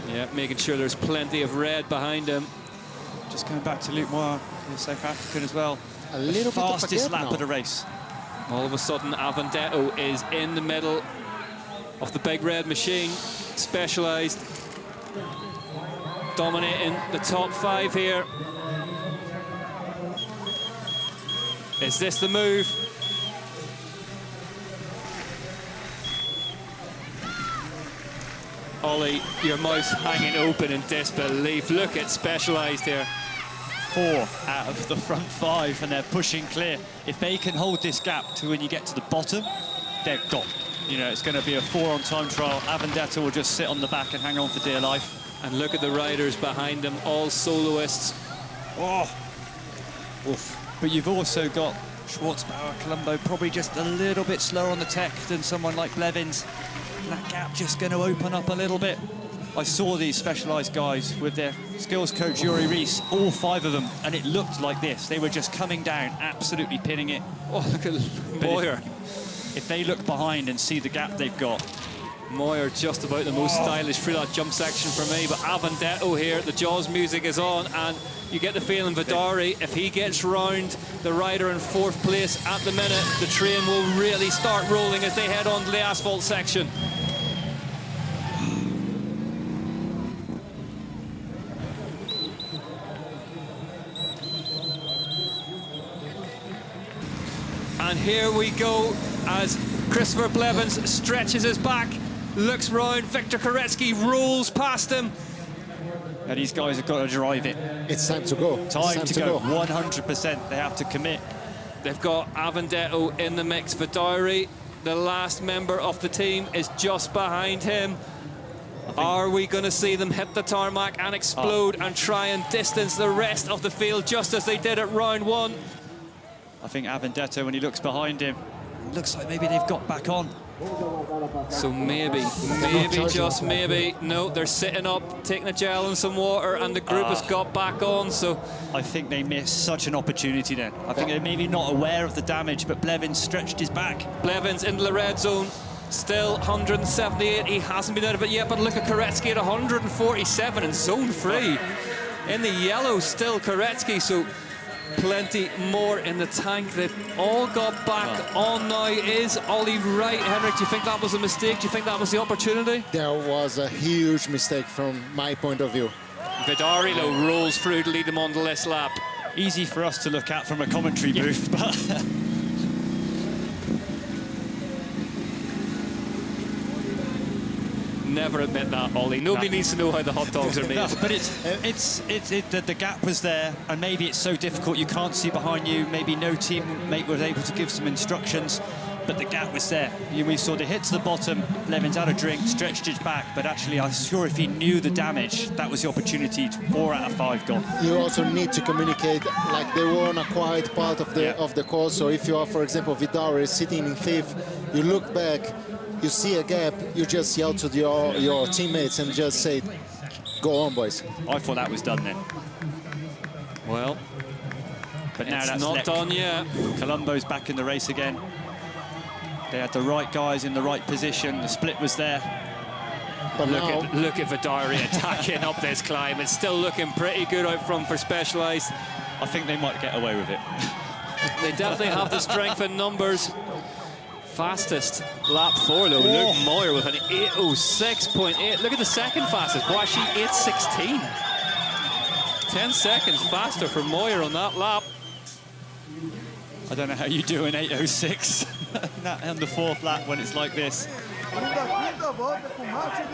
Yeah, making sure there's plenty of red behind him. Just going back to Luke Moore, the South African as well. A little bit of a fastest gap lap now. of the race. All of a sudden, Avendetto is in the middle of the big red machine, Specialized, dominating the top 5 here. Is this the move? Ollie, your mouth's hanging open in disbelief. Look at Specialized here. 4 out of the front 5, and they're pushing clear. If they can hold this gap to when you get to the bottom, they're gone. You know, it's going to be a 4 on time trial. Avendetto will just sit on the back and hang on for dear life. And look at the riders behind them, all soloists. Oh, oof. But you've also got Schwartzbauer, Colombo, probably just a little bit slower on the tech than someone like Blevins. And that gap just going to open up a little bit. I saw these Specialized guys with their skills coach, Yuri Rees, all 5 of them, and it looked like this. They were just coming down, absolutely pinning it. Oh, look at Moyer. If they look behind and see the gap they've got. Moyer just about the most stylish through that jump section for me, but Avendetto here, the Jaws music is on, and you get the feeling Vidari, if he gets round the rider in 4th place at the minute, the train will really start rolling as they head on to the asphalt section. And here we go as Christopher Blevins stretches his back, looks round, Victor Koretsky rolls past him. And these guys have got to drive it. It's time to go. Time to go. 100%. They have to commit. They've got Avendetto in the mix. Vidari, the last member of the team, is just behind him. Are we going to see them hit the tarmac and explode and try and distance the rest of the field just as they did at round 1? I think Avendetto, when he looks behind him, looks like maybe they've got back on. So maybe, just maybe. No, they're sitting up, taking a gel and some water, and the group has got back on, so... I think they missed such an opportunity then. I think they're maybe not aware of the damage, but Blevins stretched his back. Blevins into the red zone, still 178. He hasn't been out of it yet, but look at Koretsky at 147 in zone 3. In the yellow, still Koretsky, so... plenty more in the tank. They've all got back on now. Is Ollie right, Henrik? Do you think that was a mistake? Do you think that was the opportunity? There was a huge mistake from my point of view. Vidari, though, rolls through to lead them on the last lap. Easy for us to look at from a commentary booth, but... Never admit that, Ollie. Nobody needs to know how the hot dogs are made. No, but the gap was there, and maybe it's so difficult you can't see behind you. Maybe no teammate was able to give some instructions, but the gap was there. We saw the hit to the bottom. Blevins had a drink, stretched his back, but actually I'm sure if he knew the damage, that was the opportunity. 4 out of 5 gone. You also need to communicate, like they were on a quiet part of the course. So if you are, for example, Vidari sitting in 5th, you look back, you see a gap, you just yell to your teammates and just say, go on, boys. I thought that was done then. Well, but now it's that's not done yet. Colombo's back in the race again. They had the right guys in the right position. The split was there. But look at Vidari attacking up this climb. It's still looking pretty good out front for Specialized. I think they might get away with it. They definitely have the strength in numbers. Fastest lap 4 though. Luke Moyer with an 8:06.8. Look at the second fastest, Boashi 8:16. 10 seconds faster for Moyer on that lap. I don't know how you do an 8:06 on the 4th lap when it's like this.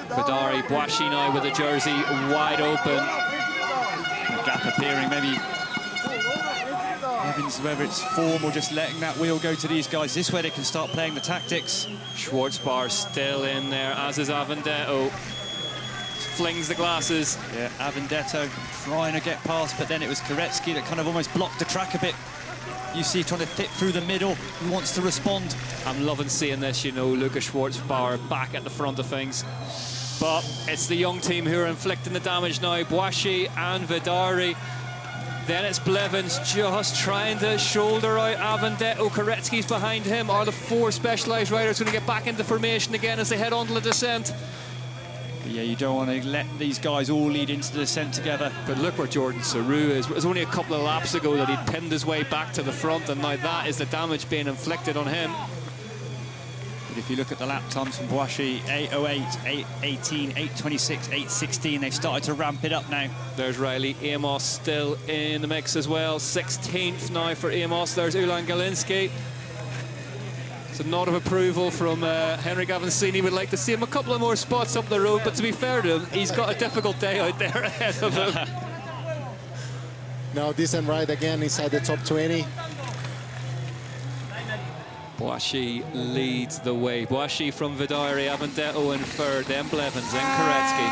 Vidari, Boashi now with the jersey wide open. Gap appearing, maybe Evans, whether it's form or just letting that wheel go to these guys. This way they can start playing the tactics. Schwartzbauer still in there, as is Avendetto. Flings the glasses. Yeah, Avendetto trying to get past, but then it was Koretsky that kind of almost blocked the track a bit. You see trying to fit through the middle. He wants to respond. I'm loving seeing this, you know, Lucas Schwartzbauer back at the front of things. But it's the young team who are inflicting the damage now. Boashi and Vidari. Then it's Blevins just trying to shoulder out Avendetto. Koretsky's behind him. Are the 4 Specialized riders going to get back into formation again as they head onto the descent? But yeah, you don't want to let these guys all lead into the descent together. But look where Jordan Saru is. It was only a couple of laps ago that he'd pinned his way back to the front, and now that is the damage being inflicted on him. But if you look at the lap times from Boashi, 8:08, 8:18, 8:26, 8:16, they've started to ramp it up now. There's Riley Amos still in the mix as well. 16th now for Amos. There's Ulan Galinsky. It's a nod of approval from Henrik Avancini. Would like to see him a couple of more spots up the road, but to be fair to him, he's got a difficult day out there ahead of him. Now decent ride again inside the top 20. Boashi leads the way. Boashi from Vidari, Avendetto in third, then Blevins, then Koretsky.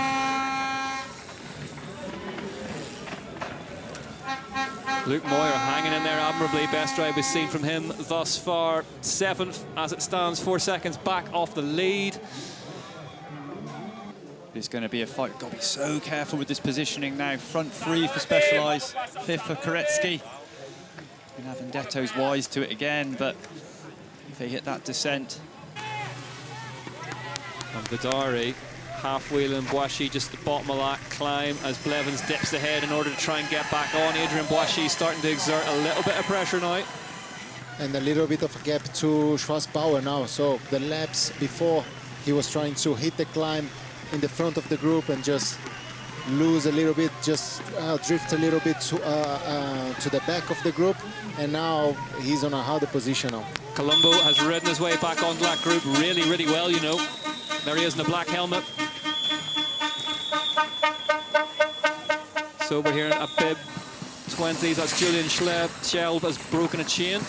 Luke Moyer hanging in there admirably. Best ride we've seen from him thus far. 7th as it stands, 4 seconds back off the lead. It's going to be a fight. Got to be so careful with this positioning now. Front 3 for Specialized, 5th for Koretsky. And Avendetto's wise to it again, but if they hit that descent. And Vidari half-wheeling Boashi just at the bottom of that climb as Blevins dips the head in order to try and get back on. Adrian Boashi starting to exert a little bit of pressure now. And a little bit of a gap to Schwarzbauer now. So the laps before, he was trying to hit the climb in the front of the group and just lose a little bit, just drift a little bit to the back of the group. And now he's on a harder position now. Colombo has ridden his way back onto that group really, really well, you know. There he is in the black helmet. So we're hearing a bib 20s. That's Julian Shelb has broken a chain.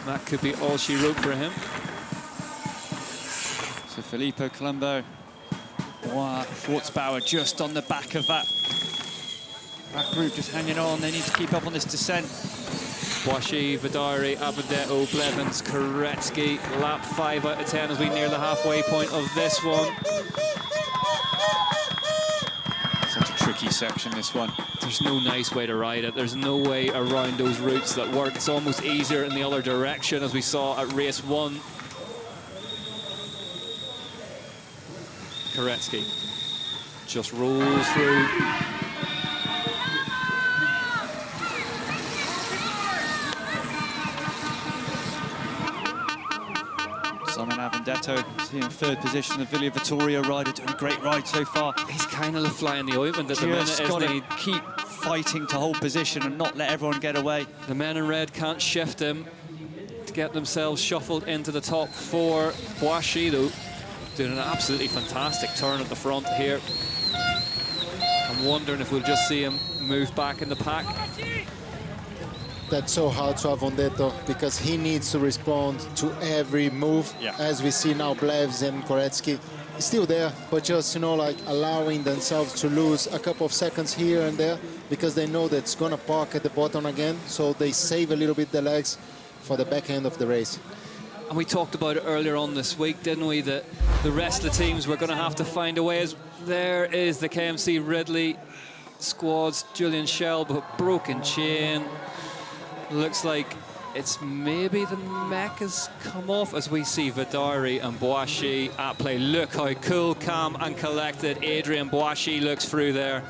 That could be all she wrote for him. So Filippo Colombo. Wow, Schwarzbauer just on the back of that group, just hanging on. They need to keep up on this descent. Boashi, Vidari, Avendetto, Blevins, Koretsky. Lap 5 out of 10 as we near the halfway point of this one. Such a tricky section, this one. There's no nice way to ride it. There's no way around those routes that work. It's almost easier in the other direction, as we saw at race 1. Koretsky just rolls through. Simon Avendetto in 3rd position, the Villa Vittoria rider, doing a great ride so far. He's kind of flying the ointment at the minute, got isn't he? to keep fighting to hold position and not let everyone get away. The men in red can't shift him to get themselves shuffled into the top 4. Boashi, though, doing an absolutely fantastic turn at the front here. I'm wondering if we'll just see him move back in the pack. That's so hard to Avendetto because he needs to respond to every move. Yeah. As we see now, Blevs and Koretsky still there, but just, you know, like allowing themselves to lose a couple of seconds here and there because they know that it's going to park at the bottom again, so they save a little bit the legs for the back end of the race. And we talked about it earlier on this week, didn't we, that the rest of the teams were going to have to find a way. As there is the KMC Ridley squad's Julian Shelb, but broken chain. Looks like it's maybe the mech has come off as we see Vidari and Boashi at play. Look how cool, calm and collected Adrian Boashi looks through there.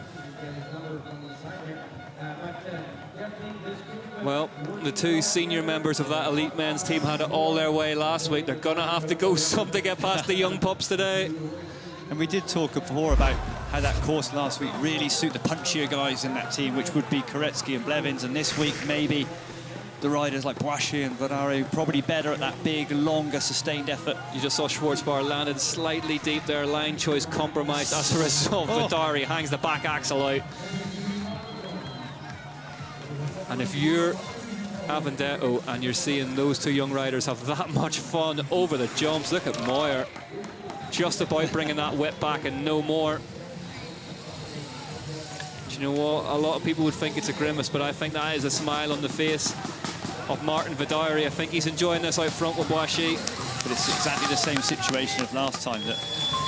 Well, the 2 senior members of that elite men's team had it all their way last week. They're going to have to go some to get past the young pups today. And we did talk before about how that course last week really suit the punchier guys in that team, which would be Koretsky and Blevins. And this week, maybe the riders like Boashi and Vidari probably better at that big, longer, sustained effort. You just saw Schwarzbauer landed slightly deep there. Line choice compromised. As a result, Vidari hangs the back axle out. And if you're Avendetto and you're seeing those 2 young riders have that much fun over the jumps, look at Moyer. Just about bringing that whip back and no more. Do you know what? A lot of people would think it's a grimace, but I think that is a smile on the face of Martin Vidari. I think he's enjoying this out front with Boashi. But it's exactly the same situation as last time, that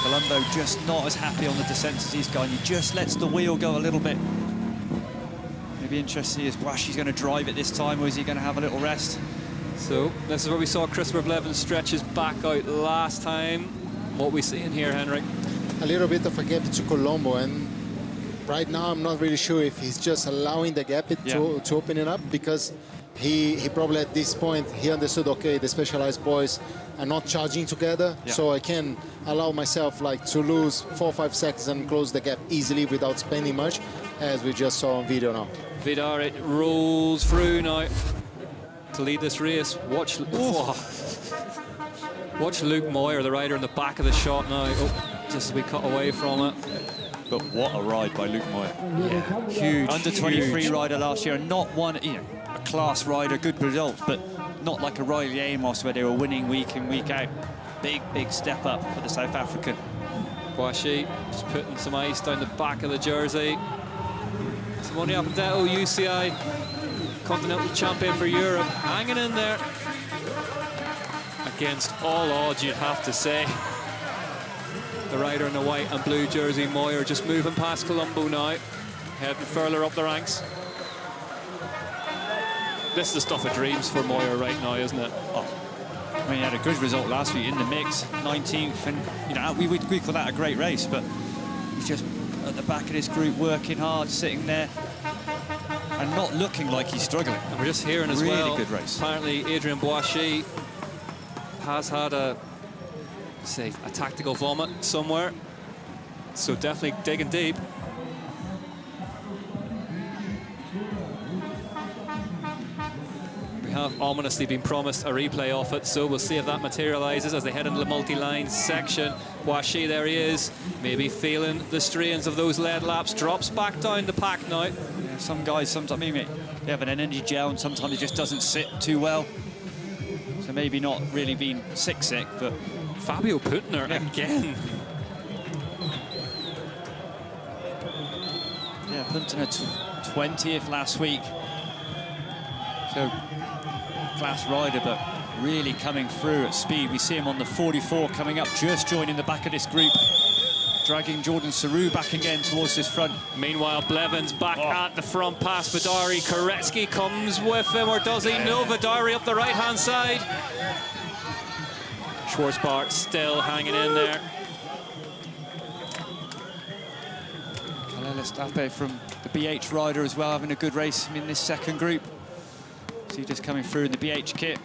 Colombo just not as happy on the descents as he's going. He just lets the wheel go a little bit. Maybe be interesting to see if Boischi's going to drive it this time, or is he going to have a little rest? So this is where we saw Christopher Blevins stretch his back out last time. What we see in here, Henrik? A little bit of a gap to Colombo, and right now I'm not really sure if he's just allowing the gap to open it up, because he probably at this point he understood, okay, the Specialized boys are not charging together, so I can allow myself like to lose 4 or 5 seconds and close the gap easily without spending much, as we just saw on video now. Vidar, it rolls through now to lead this race. Watch Luke Moyer, the rider in the back of the shot now. Oh, just as we cut away from it. But what a ride by Luke Moyer. Yeah, huge. Under 23 rider last year, and not one, you know, a class rider, good results, but not like a Riley Amos where they were winning week in, week out. Big step up for the South African. Boischi just putting some ice down the back of the jersey. Simone Appendato, UCI Continental Champion for Europe, hanging in there. Against all odds, you'd have to say. The rider in the white and blue jersey, Moyer, just moving past Colombo now, heading further up the ranks. This is the stuff of dreams for Moyer right now, isn't it? Oh. I mean, he had a good result last week in the mix, 19th, and you know we call that a great race, but he's just at the back of this group working hard, sitting there, and not looking like he's struggling. And we're just hearing as really well, good race. Apparently Adrien Boischi has had a tactical vomit somewhere, so definitely digging deep. We have ominously been promised a replay of it, so we'll see if that materializes as they head into the multi-line section. Boischi, there he is, maybe feeling the strains of those lead laps, drops back down the pack now. Yeah, some guys, sometimes they have an energy gel and sometimes it just doesn't sit too well. So maybe not really being sick, but Fabio Punter again. Yeah, Punter 20th last week. So class rider, but really coming through at speed. We see him on the 44 coming up, just joining the back of this group, dragging Jordan Saru back again towards this front. Meanwhile, Blevins back at the front past Vidari. Koretsky comes with him, or does he? No, Vidari up the right-hand side. Schwarzbart still hanging in there. Kalele Stape from the BH rider as well, having a good race in this second group. So just coming through in the BH kit.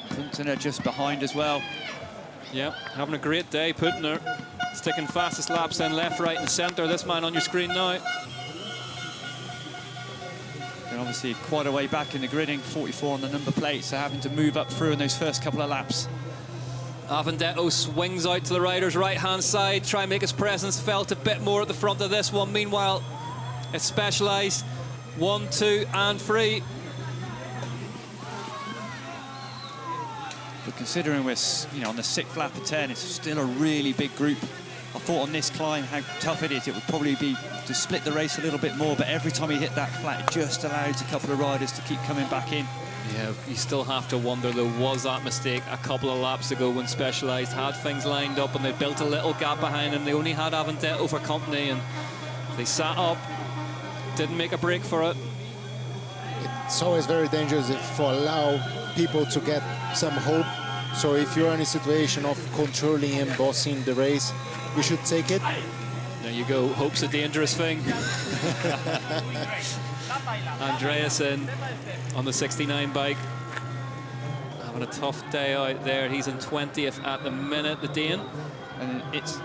Puntner just behind as well. Yep, having a great day, Puntner. Sticking fastest laps in left, right, and centre. This man on your screen now. And obviously quite a way back in the gridding, 44 on the number plate, so having to move up through in those first couple of laps. Avendetto swings out to the rider's right-hand side, try and make his presence felt a bit more at the front of this one. Meanwhile, it's Specialized, 1, 2, and 3. But considering we're, you know, on the 6th lap of 10, it's still a really big group. I thought on this climb how tough it is. It would probably be to split the race a little bit more, but every time he hit that flat, it just allows a couple of riders to keep coming back in. Yeah, you still have to wonder, though, was that mistake a couple of laps ago when Specialized had things lined up and they built a little gap behind him? They only had Avendetto for company and they sat up, didn't make a break for it. It's always very dangerous if you allow people to get some hope. So if you're in a situation of controlling and bossing the race, you should take it. There you go, hope's a dangerous thing. Andreasen on the 69 bike, having a tough day out there. He's in 20th at the minute, the Dane. And it's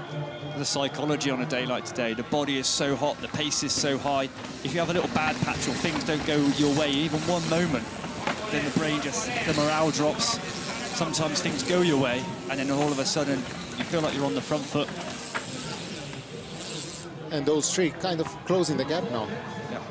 the psychology on a day like today. The body is so hot, the pace is so high. If you have a little bad patch or things don't go your way, even one moment, then the brain just, the morale drops. Sometimes things go your way, and then all of a sudden, you feel like you're on the front foot. And those three kind of closing the gap now. Yeah.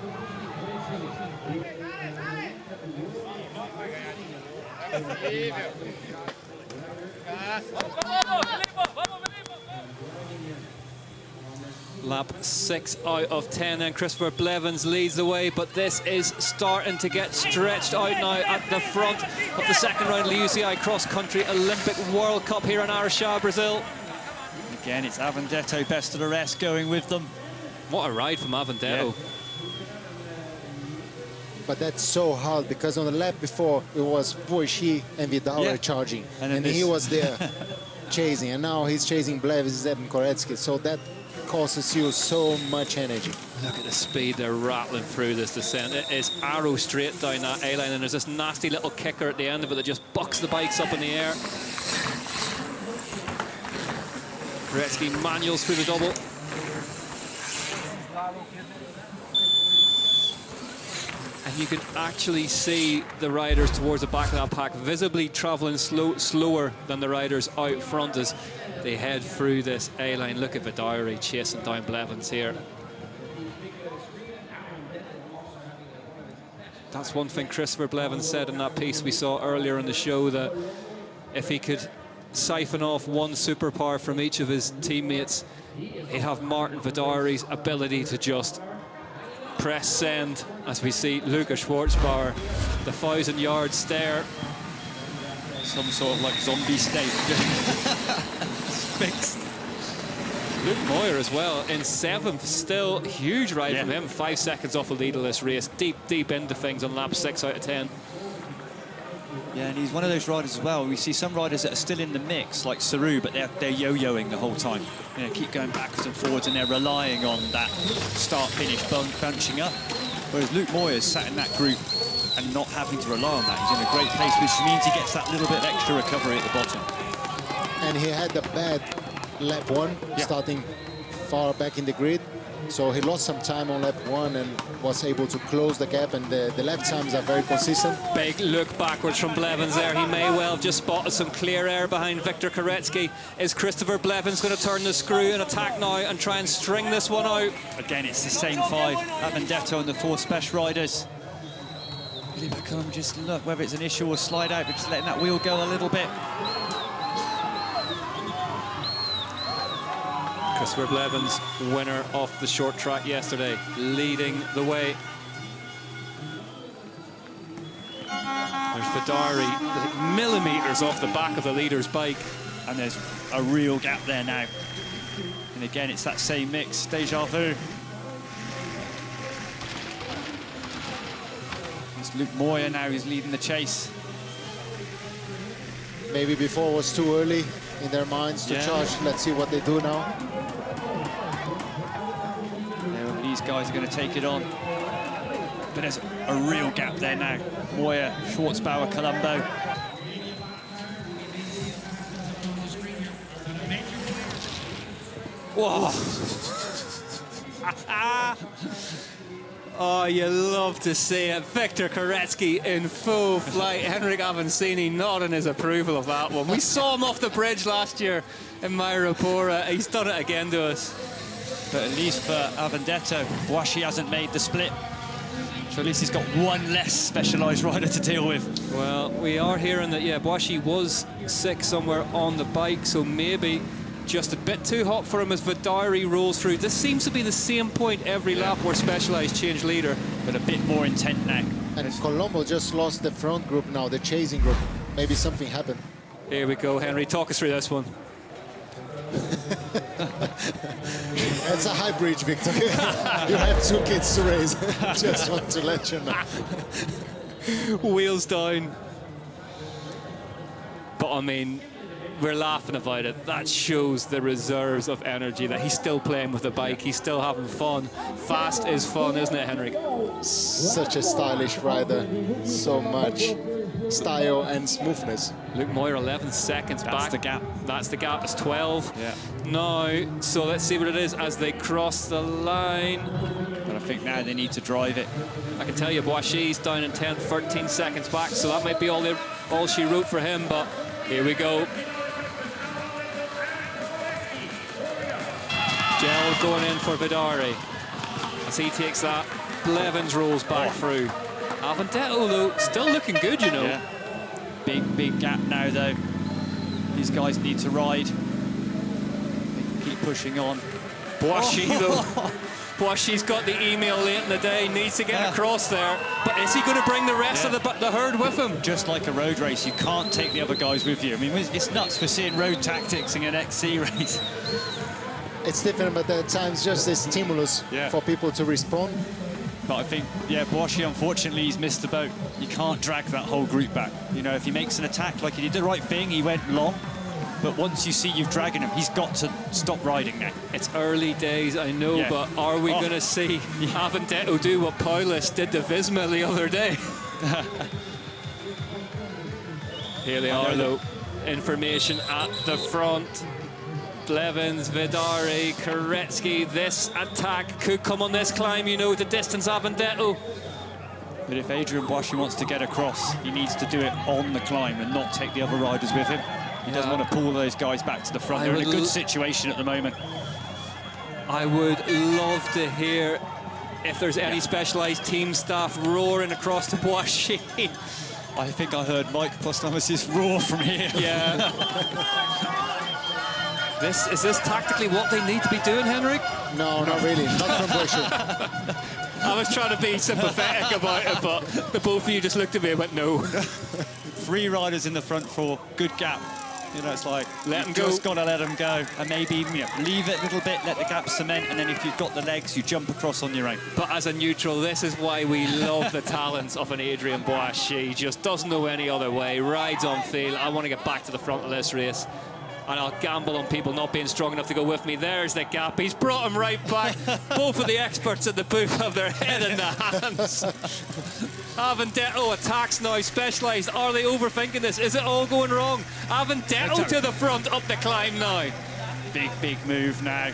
Lap 6 out of 10, and Christopher Blevins leads the way, but this is starting to get stretched out now at the front of the second round of the UCI Cross Country Olympic World Cup here in Araxá, Brazil. Again, it's Avendetto, best of the rest, going with them. What a ride from Avendetto. Yeah. But that's so hard because on the lap before it was Boishi and Vidal charging, and he was there chasing, and now he's chasing Blevins and Koretsky. So that costs you so much energy. Look at the speed they're rattling through this descent. It is arrow straight down that A-line, and there's this nasty little kicker at the end of it that just bucks the bikes up in the air. Koretsky manuals through the double. And you can actually see the riders towards the back of that pack visibly traveling slower than the riders out front as they head through this A-line. Look at Vidari chasing down Blevins here. That's one thing Christopher Blevins said in that piece we saw earlier in the show, that if he could siphon off one superpower from each of his teammates, he'd have Martin Vidari's ability to just press send, as we see Luca Schwarzbauer, the 1,000-yard stare. Some sort of like zombie state. Fixed. Luke Moyer as well in 7th, still huge ride from him, 5 seconds off the lead of this race, deep into things on lap 6 out of 10. Yeah, and he's one of those riders as well. We see some riders that are still in the mix, like Saru, but they're yo-yoing the whole time. You know, keep going backwards and forwards, and they're relying on that start-finish bunching up. Whereas Luke Moyer's sat in that group and not having to rely on that. He's in a great place, which means he gets that little bit of extra recovery at the bottom. And he had the bad lap 1, starting far back in the grid. So he lost some time on lap 1 and was able to close the gap, and the lap times are very consistent. Big look backwards from Blevins there. He may well have just spotted some clear air behind Victor Koretsky. Is Christopher Blevins going to turn the screw and attack now and try and string this one out? Again, it's the same 5. Avendetto and the 4 special riders. Really become just look, whether it's an issue or slide out, but just letting that wheel go a little bit. Christopher Blevins, winner off the short track yesterday, leading the way. There's Vidari, millimetres off the back of the leader's bike. And there's a real gap there now. And again, it's that same mix, deja vu. It's Luke Moyer now who's leading the chase. Maybe before it was too early in their minds to charge. Let's see what they do now. These guys are going to take it on. But there's a real gap there now. Moyer, Schwarzbauer, Colombo. Whoa. Oh, you love to see it. Victor Koretsky in full flight. Henrik Avancini nodding his approval of that one. We saw him off the bridge last year in Mayurapura. He's done it again to us. But at least for Avendetto, Boashi hasn't made the split. So at least he's got one less specialised rider to deal with. Well, we are hearing that, Boashi was sick somewhere on the bike, so maybe just a bit too hot for him as Vidari rolls through. This seems to be the same point every lap where Specialized change leader. But a bit more intent now. And Colombo just lost the front group now, the chasing group. Maybe something happened. Here we go, Henry. Talk us through this one. It's a high bridge, Victor. You have 2 kids to raise. Just want to let you know. Wheels down. But I mean, we're laughing about it. That shows the reserves of energy, that he's still playing with the bike. He's still having fun. Fast is fun, isn't it, Henrik? Such a stylish rider. So much style and smoothness. Luke Moyer 11 seconds back. That's the gap. That's the gap. It's 12. Yeah. Now, so let's see what it is as they cross the line. But I think now they need to drive it. I can tell you, Boishi's down in 10th, 13 seconds back, so that might be all she wrote for him, but here we go. Gel going in for Vidari. As he takes that, Blevins rolls back through. Avendetto, though, still looking good, you know. Yeah. Big gap now, though. These guys need to ride. Keep pushing on. Boishi, though. Boishi's got the email late in the day, needs to get across there. But is he going to bring the rest of the herd with him? Just like a road race, you can't take the other guys with you. I mean, it's nuts for seeing road tactics in an XC race. It's different, but at times just a stimulus for people to respond. But I think, yeah, Boashi, unfortunately, he's missed the boat. You can't drag that whole group back. You know, if he makes an attack, like he did the right thing, he went long. But once you see you've dragged him, he's got to stop riding now. It's early days, I know, Yeah. but are we going to see Avendetto do what Paulus did to Visma the other day? Here they are, though. Information at the front. Blevins, Vidari, Koretsky. This attack could come on this climb, you know, to distance Avendetto. But if Adrian Boashi wants to get across, he needs to do it on the climb and not take the other riders with him. He doesn't want to pull those guys back to the front. They're in a good situation at the moment. I would love to hear if there's any Specialized team staff roaring across to Boashi. I think I heard Mike Postnomis' roar from here. Yeah. Is this tactically what they need to be doing, Henrik? No, not really. Not from Boashi. I was trying to be sympathetic about it, but the both of you just looked at me and went, no. 3 riders in the front 4, good gap. You know, it's like, let them go. Just got to let them go. And maybe, you know, leave it a little bit, let the gap cement, and then if you've got the legs, you jump across on your own. But as a neutral, this is why we love the talents of an Adrian Boashi. He just doesn't know any other way, rides on feel. I want to get back to the front of this race. And I'll gamble on people not being strong enough to go with me. There's the gap. He's brought him right back. Both of the experts in the booth have their head in their hands. Avendetto attacks now, Specialized. Are they overthinking this? Is it all going wrong? Avendetto to the front, up the climb now. Big move now.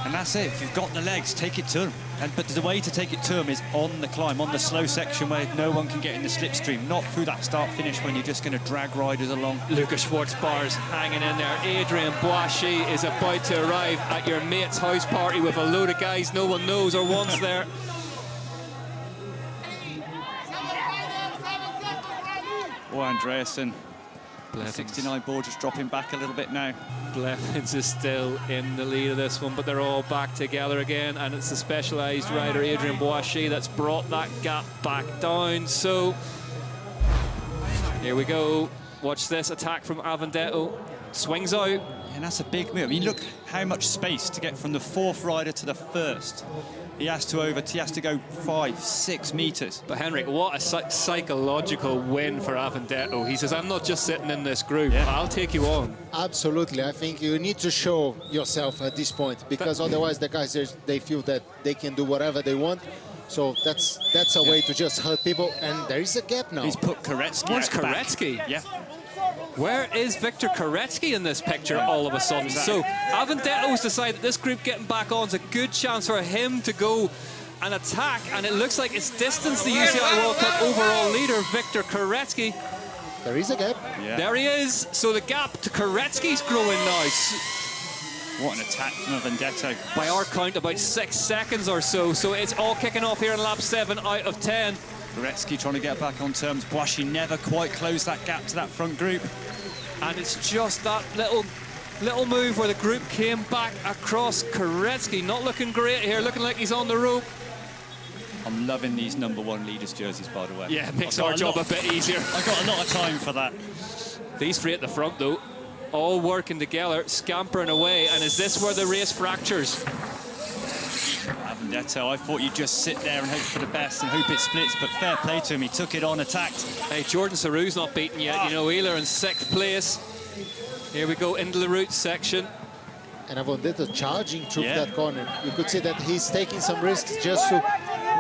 And that's it. If you've got the legs, take it to him. But the way to take it to him is on the climb, on the slow section where no one can get in the slipstream, not through that start-finish when you're just going to drag riders along. Lucas Schwarzbar's hanging in there. Adrian Boashi is about to arrive at your mate's house party with a load of guys no one knows or wants there. Oh, Andreasen. 69 board just dropping back a little bit now. Blevins is still in the lead of this one, but they're all back together again, and it's the Specialized rider Adrian Boashi that's brought that gap back down. So here we go. Watch this attack from Avendetto. Swings out. And that's a big move. I mean, look how much space to get from the 4th rider to the 1st. He has to go 5-6 meters. But Henrik, what a psychological win for Avendetto. He says, I'm not just sitting in this group, I'll take you on. Absolutely. I think you need to show yourself at this point, because otherwise the guys, they feel that they can do whatever they want. So that's a way to just hurt people. And there is a gap now. He's put Koretsky. Where's Koretsky? Yeah. Where is Victor Koretsky in this picture all of a sudden? So Avendetto's decided this group getting back on is a good chance for him to go and attack, and it looks like it's distanced the UCI World Cup overall leader, Victor Koretsky. There is a gap. Yeah. There he is. So the gap to Koretsky's growing now. What an attack from Avendetto. By our count, about 6 seconds or so. So it's all kicking off here in lap 7 out of 10. Koretsky trying to get back on terms. Boashi never quite closed that gap to that front group. And it's just that little move where the group came back across. Koretsky not looking great here, looking like he's on the rope. I'm loving these #1 leaders jerseys, by the way. Yeah, it makes our job a bit easier. I've got a lot of time for that. These 3 at the front, though, all working together, scampering away. And is this where the race fractures? Avendetto, I thought you'd just sit there and hope for the best and hope it splits, but fair play to him. He took it on, attacked. Hey, Jordan Saru's not beaten yet. You know, Wheeler in 6th place. Here we go into the route section. And Avendetto charging through that corner. You could see that he's taking some risks just to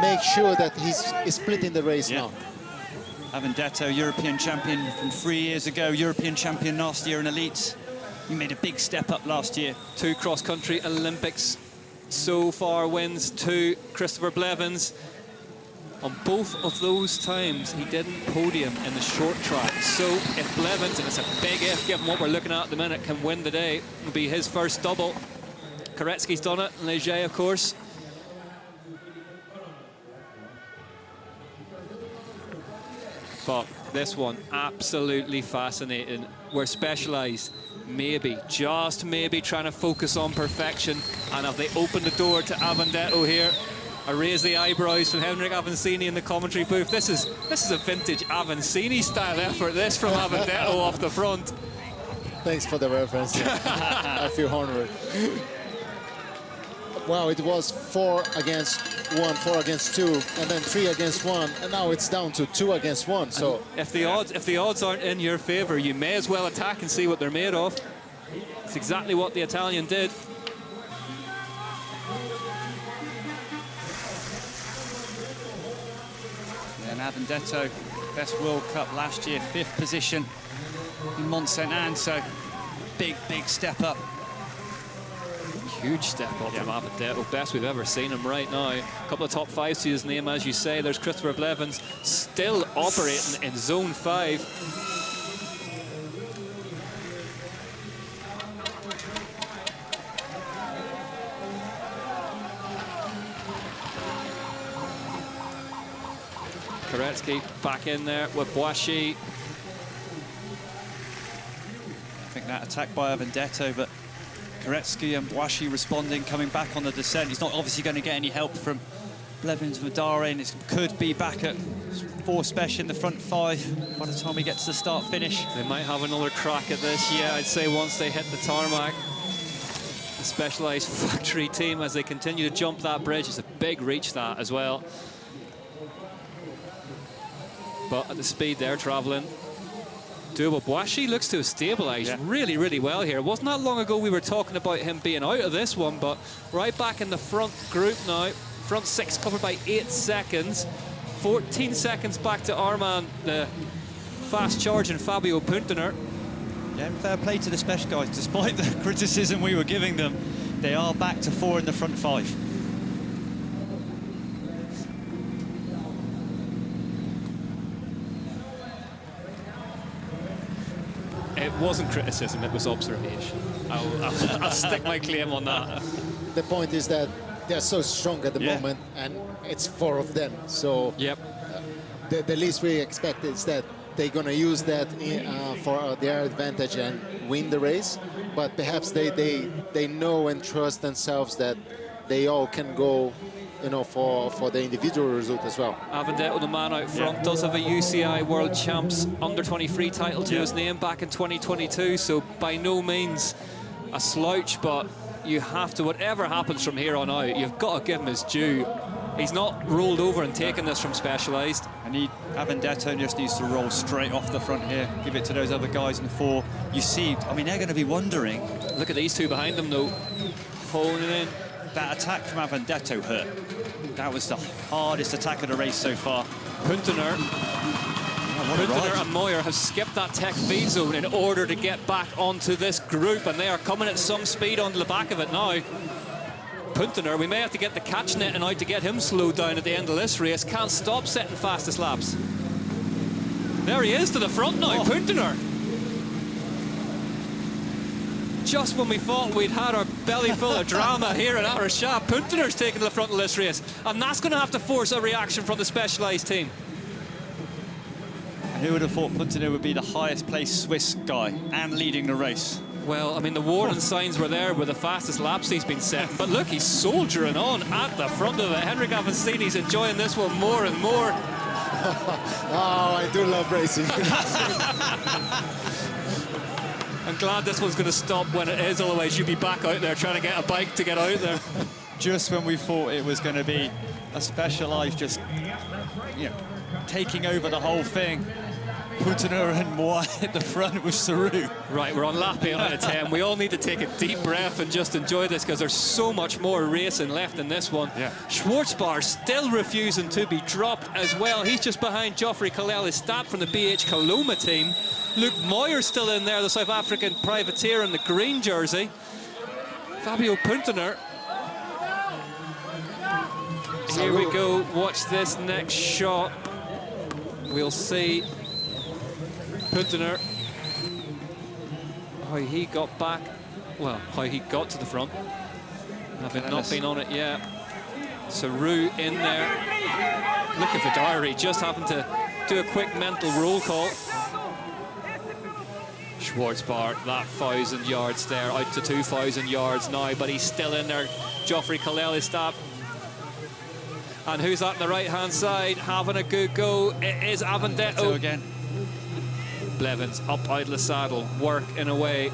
make sure that he's splitting the race now. Avendetto, European champion from 3 years ago, European champion last year in Elites. He made a big step up last year. 2 cross-country Olympics so far wins to Christopher Blevins. On both of those times, he didn't podium in the short track. So if Blevins, and it's a big if given what we're looking at the minute, can win today, it'll be his first double. Koretsky's done it, and Leger, of course. But this one, absolutely fascinating. We're Specialized. Maybe, just maybe, trying to focus on perfection. And have they opened the door to Avendetto here? I raise the eyebrows from Henrik Avancini in the commentary booth. This is a vintage Avancini style effort, this from Avendetto off the front. Thanks for the reference. I feel honored. well, it was 4 against 1, 4 against 2, and then 3 against 1, and now it's down to 2 against 1. So if the odds aren't in your favor, you may as well attack and see what they're made of. It's exactly what the Italian did. And Avendetto, best World Cup last year, 5th position in Mont Saint-Anne, so big step up. Huge step up from Avendetto, best we've ever seen him right now. A couple of top 5s to his name, as you say. There's Christopher Blevins, still operating in zone 5. Koretsky back in there with Boissy. I think that attack by Avendetto, but Koretsky and Boissy responding, coming back on the descent. He's not obviously going to get any help from Blevins, Madare, and it could be back at 4 special in the front 5 by the time he gets to the start-finish. They might have another crack at this, yeah, I'd say once they hit the tarmac. The Specialized factory team, as they continue to jump that bridge, it's a big reach, that as well. But at the speed they're traveling, doable. Boissy looks to have stabilized really, really well here. It wasn't that long ago we were talking about him being out of this one, but right back in the front group now. Front 6 covered by 8 seconds. 14 seconds back to Armand, the fast charging Fabio Punter. Yeah, fair play to the special guys. Despite the criticism we were giving them, they are back to 4 in the front 5. It wasn't criticism, it was observation. I'll stick my claim on that. the point is that they're so strong at the moment, and it's 4 of them. So the least we expect is that they're going to use that for their advantage and win the race. But perhaps they know and trust themselves that they all can go, you know, for the individual result as well. Avendetto, the man out front, does have a UCI World Champs Under-23 title to his name back in 2022, so by no means a slouch, but you have to, whatever happens from here on out, you've got to give him his due. He's not rolled over and taken this from Specialized. And Avendetto just needs to roll straight off the front here, give it to those other guys in the 4. You see, I mean, they're going to be wondering. Look at these 2 behind them, though, holding in. That attack from Avendetto hurt. That was the hardest attack of the race so far. Punter and Moyer have skipped that tech feed zone in order to get back onto this group, and they are coming at some speed onto the back of it now. Punter, we may have to get the catch netting out to get him slowed down at the end of this race. Can't stop setting fastest laps. There he is to the front now, Punter. Just when we thought we'd had our belly full of drama here at Araxá, Punter's taking to the front of this race, and that's going to have to force a reaction from the Specialized team. Who would have thought Punter would be the highest placed Swiss guy and leading the race? Well, I mean, the warning signs were there with the fastest laps he's been setting, but look, he's soldiering on at the front of it. Henrik Avensini's enjoying this one more and more. Oh, I do love racing. I'm glad this one's going to stop when it is, otherwise you'd be back out there trying to get a bike to get out there. Just when we thought it was going to be a Specialized just, you know, taking over the whole thing. Punter and Moi at the front with Saru. Right, we're on lap 8 out of 10. We all need to take a deep breath and just enjoy this, because there's so much more racing left in this one. Schwarzbar still refusing to be dropped as well. He's just behind Geoffrey Kaleli-Stat from the BH Kaloma team. Luke Moyer's still in there, the South African privateer in the green jersey. Fabio Punter. Here we go, watch this next shot. We'll see Punter, how he got back, well, how he got to the front, having not been on it yet. Saru in there, looking for diary, just happened to do a quick mental roll call. Schwarzbar, that 1,000 yards there, out to 2,000 yards now, but he's still in there. Geoffrey Kaleli-Stat. And who's that on the right-hand side, having a good go? It is Avendetto again. Blevins up out of the saddle, working away.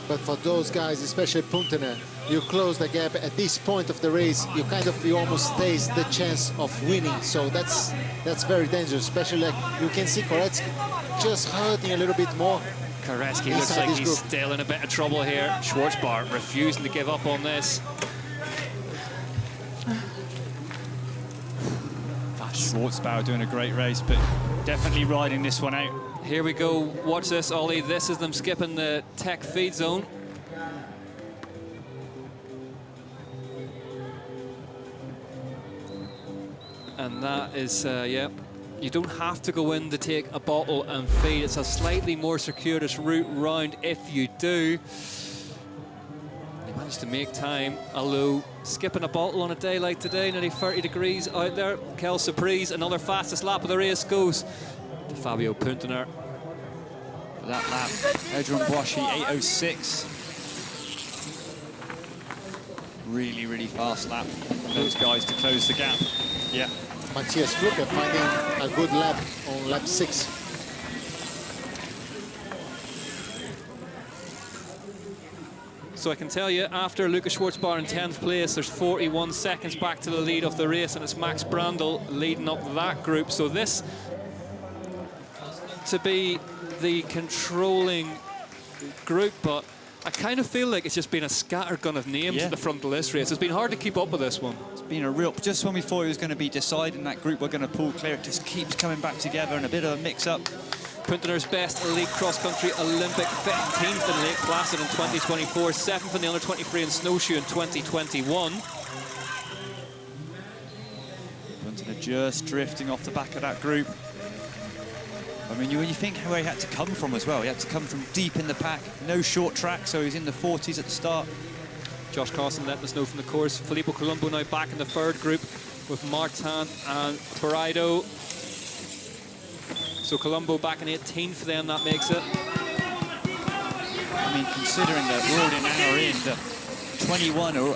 But for those guys, especially Punter, you close the gap at this point of the race, you almost taste the chance of winning. So that's very dangerous, especially like you can see Koretsky just hurting a little bit more. Koretsky looks like he's still in a bit of trouble here. Schwarzbart refusing to give up on this. Schwarzbauer doing a great race, but definitely riding this one out. Here we go. Watch this, Ollie. This is them skipping the tech feed zone. And that is, yeah, you don't have to go in to take a bottle and feed. It's a slightly more circuitous route round if you do. They managed to make time, although skipping a bottle on a day like today, nearly 30 degrees out there. Quelle surprise, another fastest lap of the race goes to Fabio Punter. That lap, Edron Boischi, 8:06. Really, really fast lap. Those guys to close the gap. Yeah. Matthias Fluke finding a good lap on lap 6. So I can tell you, after Lukas Schwarzbauer in 10th place, there's 41 seconds back to the lead of the race, and it's Max Brandl leading up that group. So this to be the controlling group, but I kind of feel like it's just been a scattergun of names at the front of this race. It's been hard to keep up with this one. It's been a real, just when we thought it was going to be deciding that group we're going to pull clear, it just keeps coming back together and a bit of a mix-up. Punter's best elite cross-country Olympic, 15th in Lake Placid in 2024, 7th in the under 23 in snowshoe in 2021. Punter just drifting off the back of that group. I mean, when you think where he had to come from as well, he had to come from deep in the pack, no short track, so he's in the 40s at the start. Josh Carson letting us know from the course. Filippo Colombo now back in the third group with Martin and Paraido. So Colombo back in 18th then, that makes it. I mean, considering that we're already an hour in, the 21 are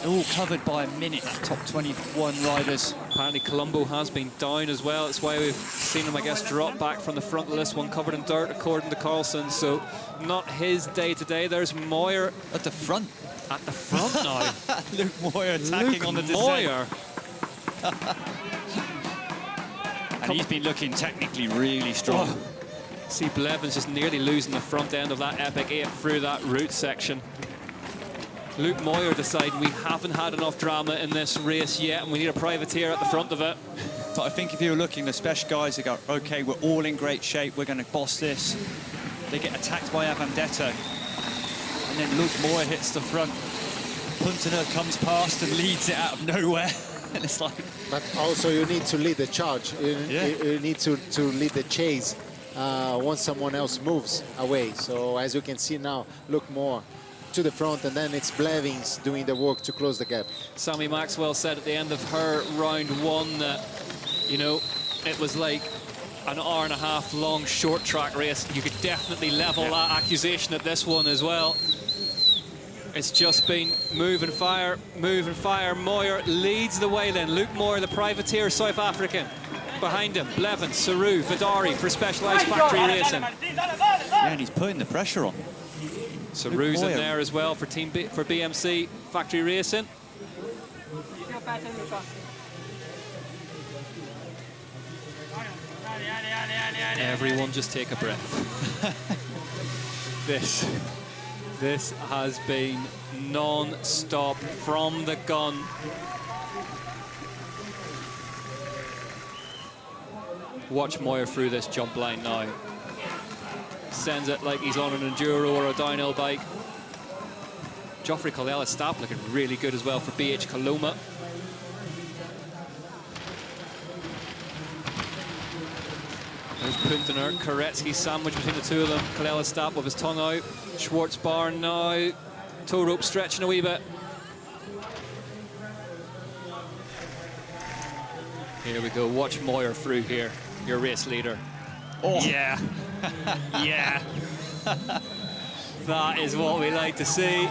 all covered by a minute, top 21 riders. Apparently Colombo has been down as well. That's why we've seen him, I guess, drop back from the front of this one, covered in dirt, according to Carlson. So not his day today. There's Moyer at the front. At the front now. Luke Moyer attacking on the descent. And he's been looking technically really strong. Oh. See, Blevins just nearly losing the front end of that epic 8 through that route section. Luke Moyer decided we haven't had enough drama in this race yet, and we need a privateer at the front of it. But I think if you were looking, the special guys, they go, okay, we're all in great shape, we're going to boss this. They get attacked by Avandetto, and then Luke Moyer hits the front. Punter comes past and leads it out of nowhere. And it's like... But also you need to lead the charge. You need to lead the chase once someone else moves away. So as you can see now, Luke Moyer to the front, and then it's Blevins doing the work to close the gap. Sammy Maxwell said at the end of her round one that, you know, it was like an hour-and-a-half long short track race. You could definitely level that accusation at this one as well. It's just been move and fire, move and fire. Moyer leads the way then. Luke Moyer, the privateer, South African. Behind him, Blevins, Saru, Vidari for Specialized Factory Racing. Yeah, and he's putting the pressure on. Saru's in there as well for for BMC Factory Racing. Everyone just take a breath. This has been non-stop from the gun. Watch Moyer through this jump line now. Sends it like he's on an enduro or a downhill bike. Geoffrey Colella-Stapp looking really good as well for BH Coloma. There's Punter, Koretsky sandwich between the two of them. Colella-Stapp with his tongue out. Schwarzbauer now. Toe rope stretching a wee bit. Here we go. Watch Moyer through here. Your race leader. Oh. Yeah. Yeah. That is what we like to see.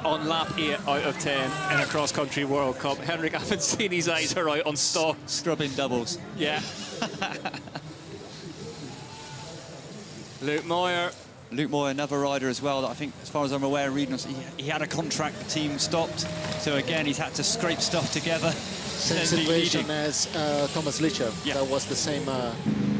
On lap 8 out of 10 in a cross-country World Cup. Henrik Avancini's eyes are out on stock. Scrubbing doubles. Yeah. Luke Moyer Luke Moore, another rider as well, that I think, as far as I'm aware, reading, he had a contract, the team stopped. So again, he's had to scrape stuff together. Same situation as Thomas Licher. Yeah. That was the same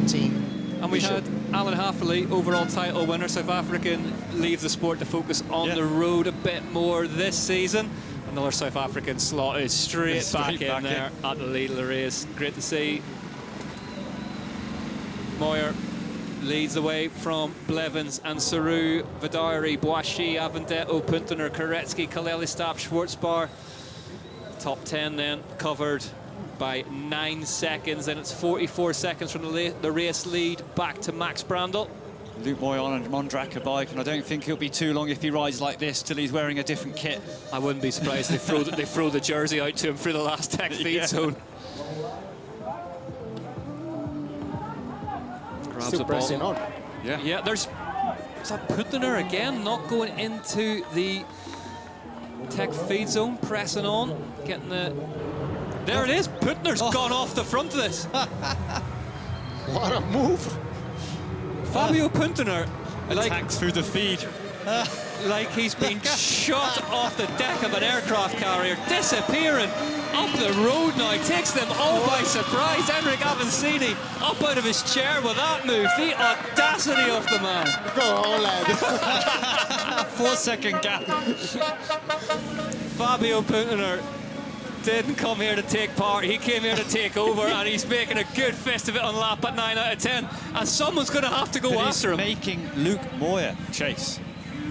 team. And we had Alan Hafferley, overall title winner, South African, leave the sport to focus on the road a bit more this season. Another South African slotted straight back in there at the lead of the race. Great to see. Moyer leads the way from Blevins and Saru, Vidari, Boischi, Avendetto, Puntener, Koretsky, Kaleli, Stapp, Schwarzbar. Top 10 then covered by 9 seconds, and it's 44 seconds from the race lead back to Max Brandl. Luke Moy on a Mondraker bike, and I don't think it'll be too long if he rides like this till he's wearing a different kit. I wouldn't be surprised if they throw the jersey out to him through the last tech feed zone. Grabs Still a pressing ball. on. Yeah, there's that Puntener again, not going into the tech feed zone, pressing on, getting the... There it is, Puntener's gone off the front of this. What a move. Fabio Punter, Attacks through the feed. like he's been shot off the deck of an aircraft carrier, disappearing up the road now. Takes them all by surprise. Henrik Avancini up out of his chair with that move. The audacity of the man. Go on, lad. 4 second gap. Fabio Punter didn't come here to take part, he came here to take over, and he's making a good fist of it on lap at 9 out of 10, and someone's going to have to go after him. Making Luke Moyer chase.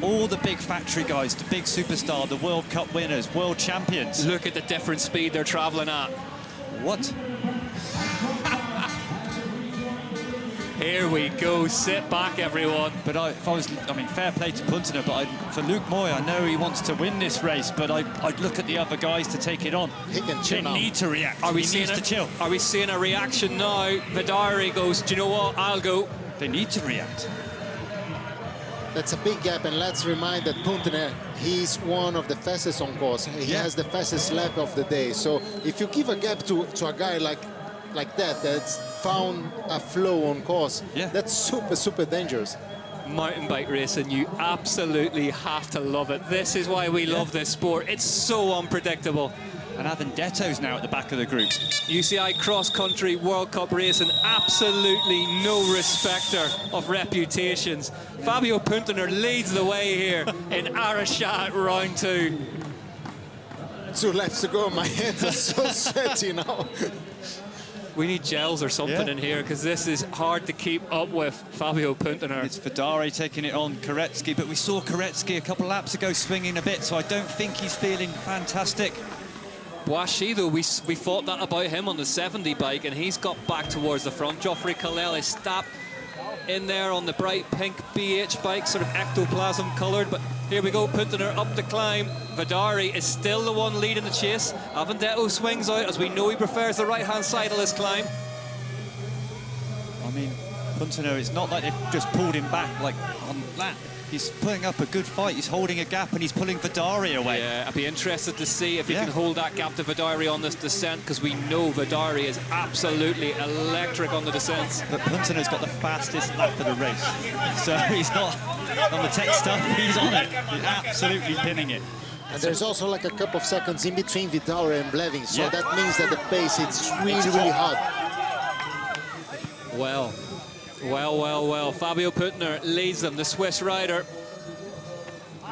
All the big factory guys, the big superstar, the World Cup winners, world champions. Look at the different speed they're travelling at. What? Here we go, sit back everyone. But I mean, fair play to Punter, but for Luke Moy, I know he wants to win this race, but I'd look at the other guys to take it on. He can chill now. They need to react. He needs to chill. Are we seeing a reaction now? Vidari goes, do you know what, I'll go. They need to react. That's a big gap, and let's remind that Punter, he's one of the fastest on course. He has the fastest lap of the day. So if you give a gap to a guy like that, that's found a flow on course, that's super, super dangerous. Mountain bike racing, you absolutely have to love it. This is why we love this sport. It's so unpredictable. And Avendetto's now at the back of the group. UCI cross-country World Cup racing, absolutely no respecter of reputations. Fabio Punter leads the way here in Araxá at round 2. 2 laps to go, my hands are so sweaty now. We need gels or something in here, because this is hard to keep up with Fabio Punter. It's Vidari taking it on Koretsky, but we saw Koretsky a couple of laps ago swinging a bit, so I don't think he's feeling fantastic. Boischi, though, we thought that about him on the 70 bike, and he's got back towards the front. Geoffrey Kaleli, Stapp in there on the bright pink BH bike, sort of ectoplasm coloured, but here we go, Punter up the climb. Vidari is still the one leading the chase. Avendetto swings out, as we know he prefers the right-hand side of this climb. I mean, Punter, it's not like they've just pulled him back like on that. He's putting up a good fight. He's holding a gap and he's pulling Vidari away. Yeah, I'd be interested to see if he can hold that gap to Vidari on this descent, because we know Vidari is absolutely electric on the descents. But Punter's got the fastest lap of the race. So he's not on the tech stuff, he's on it. He's absolutely pinning it. And there's also like a couple of seconds in between Vidari and Blevins, so that means that the pace is really hard. Well, Fabio Punter leads them, the Swiss rider.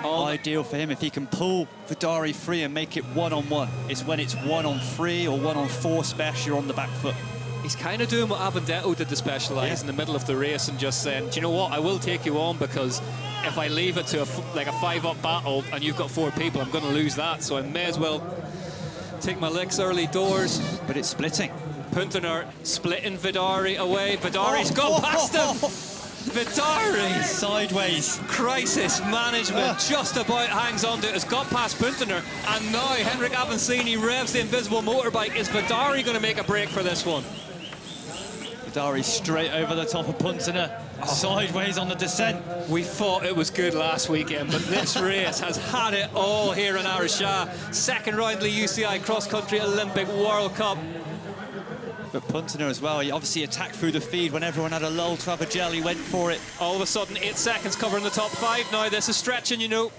Ideal for him if he can pull Vidari free and make it one-on-one. It's when it's 1-on-3 or 1-on-4 spec, you're on the back foot. He's kind of doing what Avendetto did to Specialized in the middle of the race, and just saying, do you know what, I will take you on, because if I leave it to a 5-up battle and you've got 4 people, I'm going to lose that, so I may as well take my licks early doors. But it's splitting. Punter splitting Vidari away. Vidari's gone past him. Vidari. Sideways. Crisis management just about hangs on to it. Has got past Punter, and now Henrik Avancini revs the invisible motorbike. Is Vidari going to make a break for this one? Vidari straight over the top of Punter. Sideways on the descent. We thought it was good last weekend, but this race has had it all here in Araxá. Second round of the UCI Cross Country Olympic World Cup. But Punter as well, he obviously attacked through the feed when everyone had a lull to have a gel, he went for it. All of a sudden, 8 seconds covering the top 5 now. This is stretching, you know.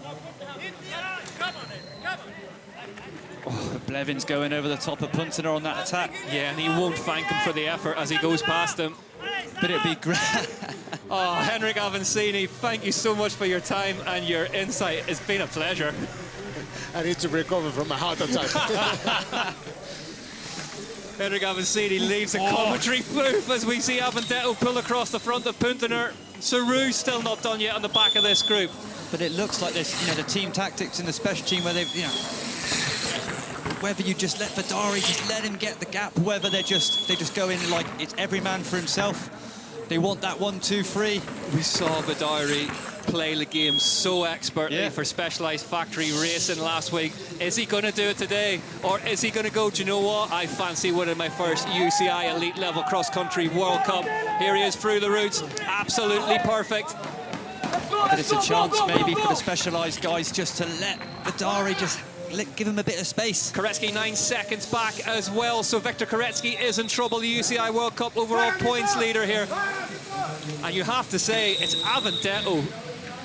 Oh, Blevins going over the top of Punter on that attack. Yeah, and he won't thank him for the effort as he goes past him. But it'd be great. Oh, Henrik Avancini, thank you so much for your time and your insight. It's been a pleasure. I need to recover from a heart attack. Henrik Avancini leaves the commentary booth as we see Avendetto pull across the front of Punter. Saru's still not done yet on the back of this group. But it looks like there's, you know, the team tactics and the special team where they've, you know, whether you just let Vidari, just let him get the gap, whether they just go in like it's every man for himself. They want that 1, 2, 3. We saw Vidari play the game so expertly for Specialized Factory Racing last week. Is he going to do it today? Or is he going to go, do you know what? I fancy winning my first UCI Elite Level Cross Country World Cup. Here he is through the routes. Absolutely perfect. But it's a chance maybe for the Specialized guys just to let Vidari just give him a bit of space. Koretsky 9 seconds back as well, so Victor Koretsky is in trouble, the UCI World Cup overall points leader here. And you have to say, it's Avendetto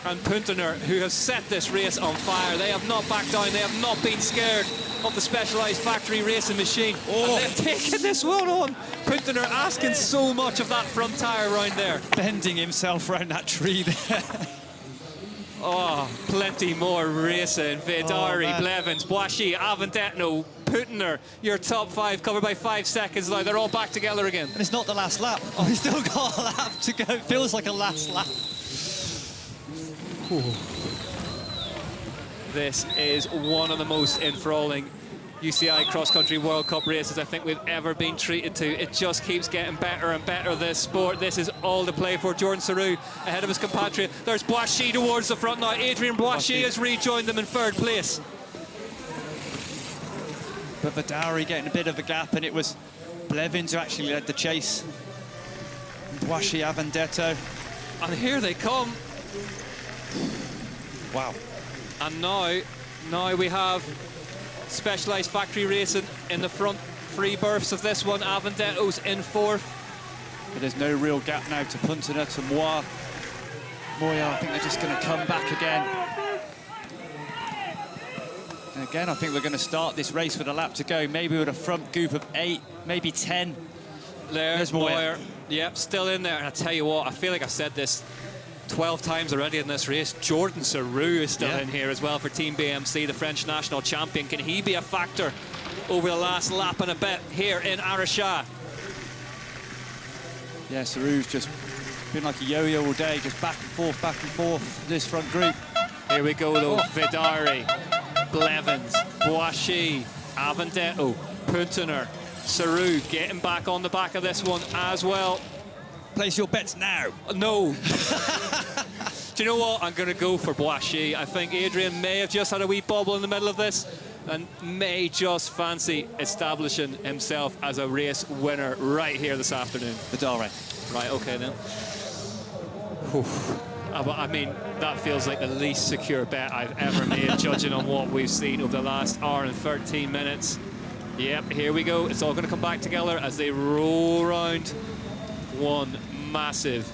and Punter who have set this race on fire. They have not backed down, they have not been scared of the Specialized Factory Racing machine. And they've taken this one on. Punter asking so much of that front tyre round there. Bending himself around that tree there. Oh, plenty more racing. Vidari, Blevins, Boishy, Avendetto, Punter, your top 5 covered by 5 seconds now. They're all back together again. And it's not the last lap. Oh, we've still got a lap to go. It feels like a last lap. Ooh. This is one of the most enthralling UCI Cross Country World Cup races I think we've ever been treated to. It just keeps getting better and better, this sport. This is all to play for. Jordan Saru ahead of his compatriot. There's Boishy towards the front now. Adrian Boishy has rejoined them in 3rd place. But Vidari getting a bit of a gap, and it was Blevins who actually led the chase. Boishy, Avendetto. And here they come. Wow. And now we have Specialized Factory Racing in the front 3 berths of this one. Avendetto's in 4th. But there's no real gap now to Punter, to Moya. I think they're just going to come back again. And again, I think we're going to start this race with a lap to go, maybe with a front group of 8, maybe 10. There's Moya. Yep, still in there. And I tell you what, I feel like I've said this 12 times already in this race. Jordan Saru is still in here as well for Team BMC, the French national champion. Can he be a factor over the last lap and a bit here in Araxá? Yeah, Saru's just been like a yo-yo all day, just back and forth, this front group. Here we go though, Vidari, Blevins, Boishy, Avendetto, Punter, Saru getting back on the back of this one as well. Place your bets now. No. Do you know what? I'm going to go for Boishy. I think Adrian may have just had a wee bobble in the middle of this and may just fancy establishing himself as a race winner right here this afternoon. Vidari. Right, okay then. I mean, that feels like the least secure bet I've ever made, judging on what we've seen over the last hour and 13 minutes. Yep, here we go. It's all going to come back together as they roll round one massive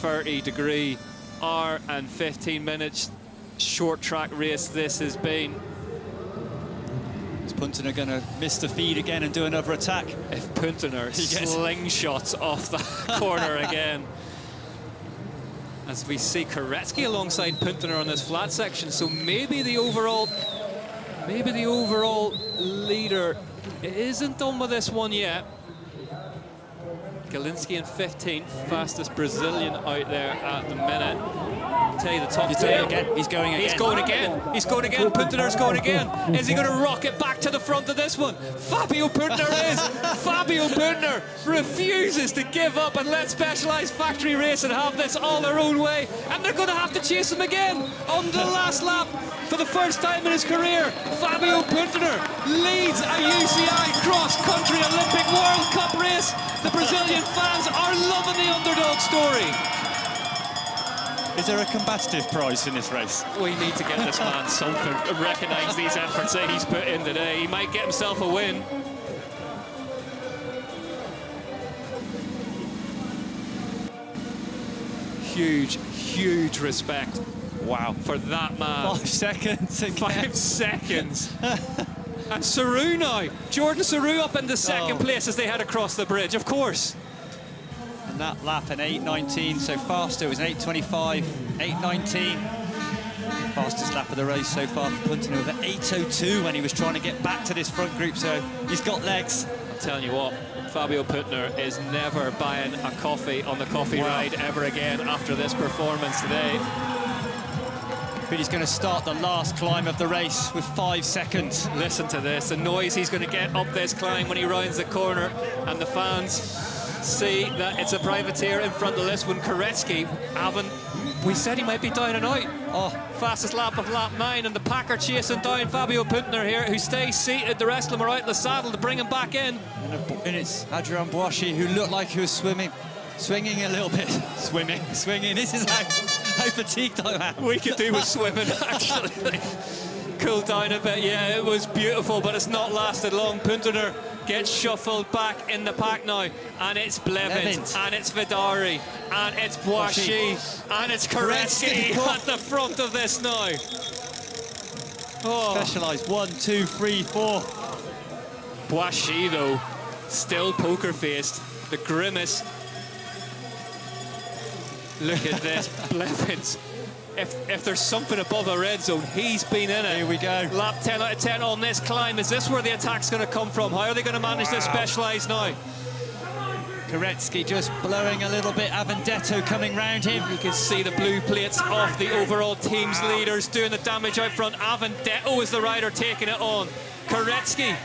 30-degree hour and 15 minutes short track race this has been. Is Punter going to miss the feed again and do another attack? If Punter slingshots off that corner again. As we see Koretsky alongside Punter on this flat section, so maybe the overall leader isn't done with this one yet. Galinski in 15th, fastest Brazilian out there at the minute. I'll tell you the top 10 again. He's going again. He's going again. He's going again. Punter's going again. Is he going to rocket back to the front of this one? Fabio Punter is. Fabio Punter refuses to give up and let Specialized Factory Racing have this all their own way. And they're going to have to chase him again on the last lap. For the first time in his career, Fabio Punter leads a UCI cross-country Olympic World Cup race. The Brazilian fans are loving the underdog story. Is there a combative prize in this race? We need to get this man something. Recognise these efforts that he's put in today. He might get himself a win. huge, huge respect. Wow. For that man. 5 seconds again. 5 seconds. And Saru now. Jordan Saru up in the second place as they head across the bridge, of course. And that lap, an 8:19, so faster. It was an 8:25, 8:19. Fastest lap of the race so far for Punter with an 8:02 when he was trying to get back to this front group, so he's got legs. I'm telling you what, Fabio Punter is never buying a coffee on the coffee ride ever again after this performance today. But he's going to start the last climb of the race with 5 seconds. Listen to this, the noise he's going to get up this climb when he rounds the corner, and the fans see that it's a privateer in front of this one. Koretsky, we said he might be down and out. Fastest lap of lap 9, and the pack are chasing down Fabio Punter here, who stays seated. The rest of them are out in the saddle to bring him back in. And it's Adrian Boischi, who looked like he was swinging a little bit. Swinging. This is how fatigued I am. We could do with swimming, actually. Cool down a bit. Yeah, it was beautiful, but it's not lasted long. Punter gets shuffled back in the pack now, and it's Blevins, and it's Vidari, and it's Boischi, and it's Koretsky at the front of this now. Specialised 1, 2, 3, 4. Boischi, though, still poker-faced. The grimace. Look at this, Blevins. If there's something above a red zone, he's been in it. Here we go. Lap 10 out of 10 on this climb. Is this where the attack's going to come from? How are they going to manage this Specialized now? Koretsky just blowing a little bit. Avendetto coming round him. You can see the blue plates off the overall team's leaders doing the damage out front. Avendetto is the rider taking it on. Koretsky.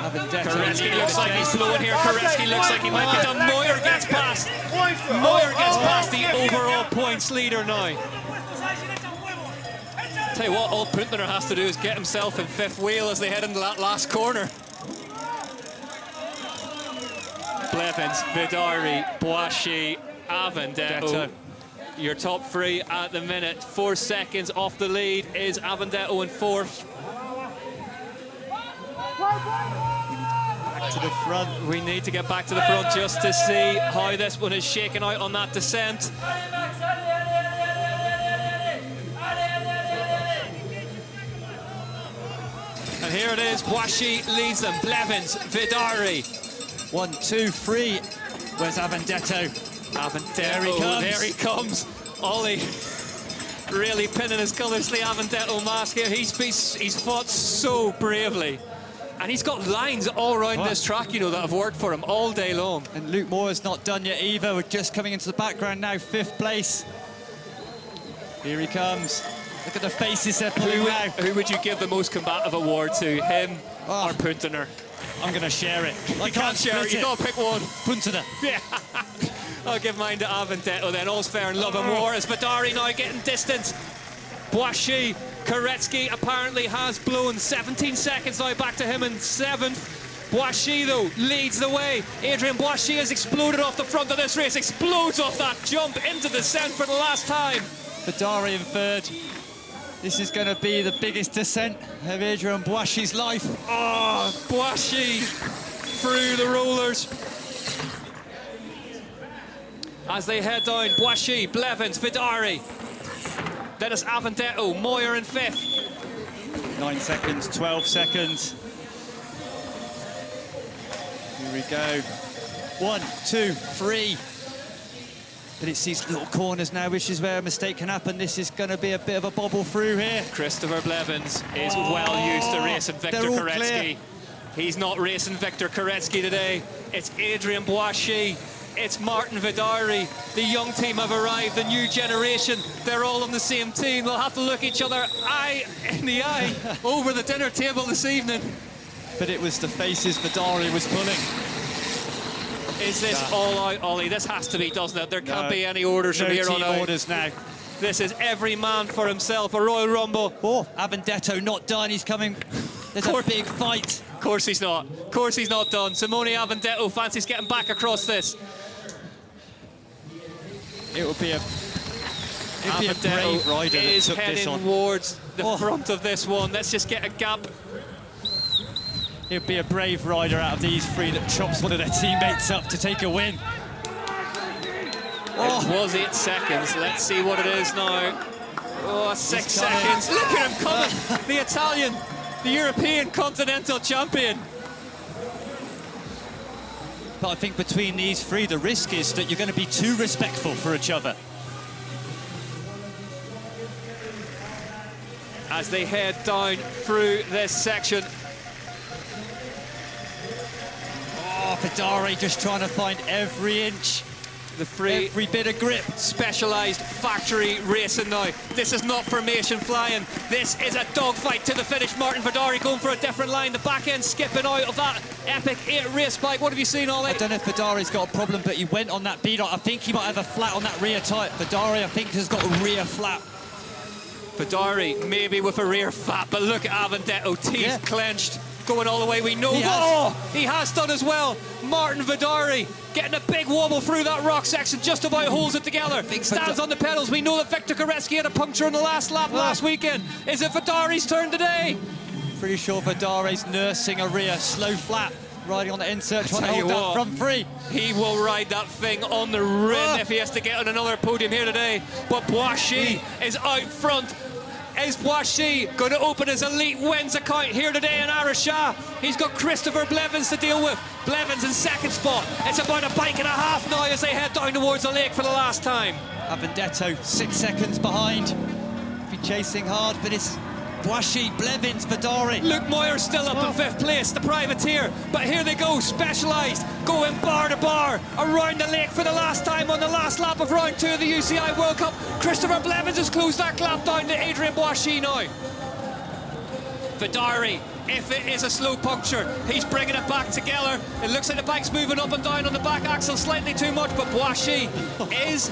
Koretsky looks like he's blowing here. Koretsky looks like he might be done. Moyer gets past. Moyer gets past the overall points leader now. Tell you what, all Punter has to do is get himself in fifth wheel as they head into that last corner. Blevins, Vidari, Boischi, Avendetto. Your top three at the minute. 4 seconds off the lead is Avendetto in fourth. Back to the front. We need to get back to the front just to see how this one is shaken out on that descent. And here it is, Boischi leads them. Blevins, Vidari. 1, 2, 3. Where's Avendetto? Avendetto, there he comes. Ollie really pinning his colours to the Avendetto Masc here. He's fought so bravely. And he's got lines all around this track, you know, that have worked for him all day long. And Luke Moore's not done yet either. We're just coming into the background now, 5th place. Here he comes. Look at the faces they're pulling now. Who would you give the most combative award to, him or Punter? I'm going to share it. I can't share it, you got to pick one. Punter. Yeah. I'll give mine to Avendetto then. All's fair in love and war as Vidari now getting distance. Boischi, Koretsky apparently has blown 17 seconds now back to him in 7th. Boischi, though, leads the way. Adrian Boischi has exploded off the front of this race, explodes off that jump into the descent for the last time. Vidari in 3rd. This is going to be the biggest descent of Adrian Boischi's life. Boischi through the rollers. As they head down, Boischi, Blevins, Vidari. Then it's Avendetto, Moyer in 5th. 9 seconds, 12 seconds. Here we go. 1, 2, 3. But it's these little corners now, which is where a mistake can happen. This is going to be a bit of a bobble through here. Christopher Blevins is well used to racing Victor Koretsky. He's not racing Victor Koretsky today. It's Adrian Boischi. It's Martin Vidari. The young team have arrived, the new generation. They're all on the same team. They'll have to look each other eye in the eye over the dinner table this evening. But it was the faces Vidari was pulling. Is this all out, Ollie? This has to be, doesn't it? There can't be any orders from here on out. No team orders now. This is every man for himself, a Royal Rumble. Avendetto not done, he's coming. There's a big fight. Of course he's not. Of course he's not done. Simone Avendetto fancies getting back across this. It will be a brave rider that is took this on. heading towards the front of this one. Let's just get a gap. It'd be a brave rider out of these three that chops one of their teammates up to take a win. It was 8 seconds. Let's see what it is now. Oh, 6 seconds. Look at him coming. The Italian, the European Continental Champion. But I think between these three, the risk is that you're going to be too respectful for each other. As they head down through this section. Oh, Fedari just trying to find every inch. Every bit of grip. Specialised factory racing now. This is not formation flying. This is a dogfight to the finish. Martin Fedari going for a different line. The back end skipping out of that epic 8 race bike. What have you seen, Ollie? I don't know if Fedari's got a problem, but he went on that beat. I think he might have a flat on that rear tyre. Fedari, I think, has got a rear flat. Fedari maybe with a rear fat, but look at Avendetto, teeth clenched, going all the way. We know he has done as well. Martin Fedari getting a big wobble through that rock section, just about holds it together. Stands on the pedals. We know that Victor Korecki had a puncture on the last lap last weekend. Is it Fedari's turn today? Pretty sure Fedari's nursing a rear slow flat, riding on the insert, trying to hold that front free. He will ride that thing on the rim if he has to get on another podium here today. But Boischy is out front. Is Boischy going to open his elite wins account here today in Araxá? He's got Christopher Blevins to deal with. Blevins in second spot. It's about a bike and a half now as they head down towards the lake for the last time. Avendetto 6 seconds behind. Be chasing hard, but it's Boischy, Blevins, Fedari. Luke Moyer's still up in 5th place, the privateer. But here they go, Specialised, going bar to bar around the lake for the last time on the last lap of round 2 of the UCI World Cup. Christopher Blevins has closed that gap down to Adrien Boischy now. Fedari, if it is a slow puncture, he's bringing it back together. It looks like the bike's moving up and down on the back axle slightly too much, but Boischy, is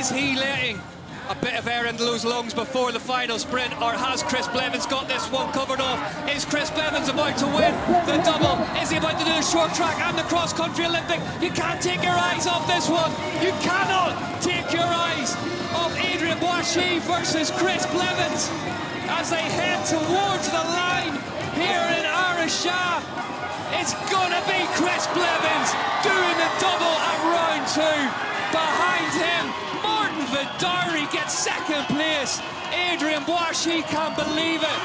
he letting a bit of air into those lungs before the final sprint, or has Chris Blevins got this one covered off? Is Chris Blevins about to win the double? Is he about to do the short track and the cross-country Olympic? You can't take your eyes off this one. You cannot take your eyes off Adrien Boischy versus Chris Blevins as they head towards the line here in Araxá. It's gonna be Chris Blevins doing the double at round 2. Behind him, Martin Fedari gets second place. Adrien Boischy can't believe it.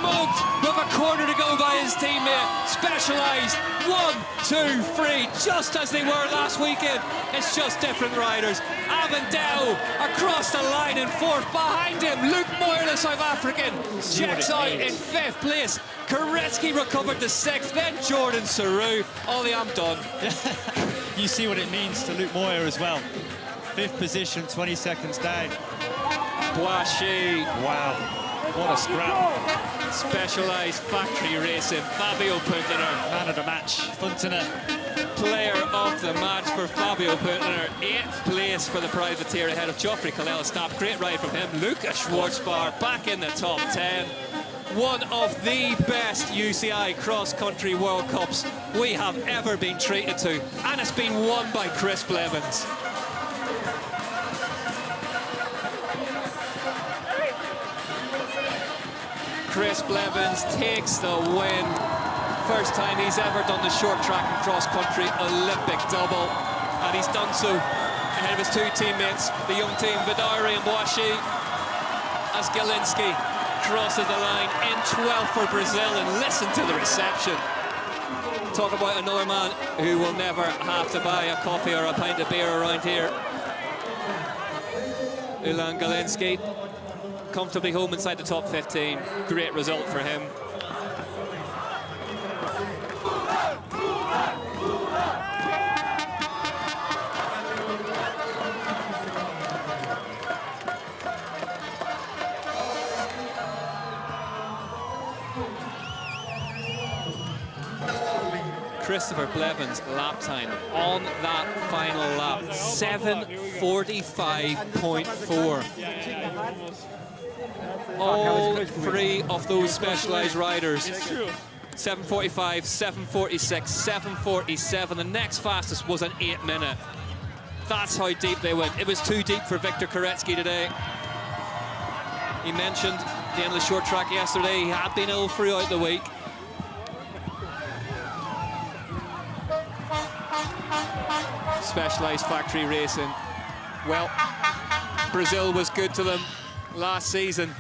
Mugged with a quarter to go by his teammate. Specialised 1, 2, 3, just as they were last weekend. It's just different riders. Avendetto across the line in 4th. Behind him, Luke Moyer, the South African, checks out in 5th place. Korecki recovered the 6th, then Jordan Saru. Ollie, I'm done. You see what it means to Luke Moyer as well. 5th position, 20 seconds down. Boischy. Wow, what a scrap. Specialised factory racing. Fabio Punter. Man of the match, Punter. Player of the match for Fabio Punter. 8th place for the privateer ahead of Geoffrey Kalel-Stap. Great ride from him. Lucas Schwarzbauer back in the top 10. One of the best UCI cross-country World Cups we have ever been treated to. And it's been won by Chris Blevins. Chris Blevins takes the win. First time he's ever done the short track and cross-country Olympic double. And he's done so ahead of his 2 teammates, the young team Fedari and Boischy, as Galinski crosses the line in 12th for Brazil. And listen to the reception. Talk about another man who will never have to buy a coffee or a pint of beer around here. Ulan Galinski, comfortably home inside the top 15. Great result for him. Christopher Blevins' lap time on that final lap, 7:45.4. All 3 of those Specialised riders. 7:45, 7:46, 7:47. The next fastest was an 8-minute. That's how deep they went. It was too deep for Victor Korecki today. He mentioned the end of the short track yesterday. He had been ill throughout the week. Specialised factory racing. Well, Brazil was good to them last season.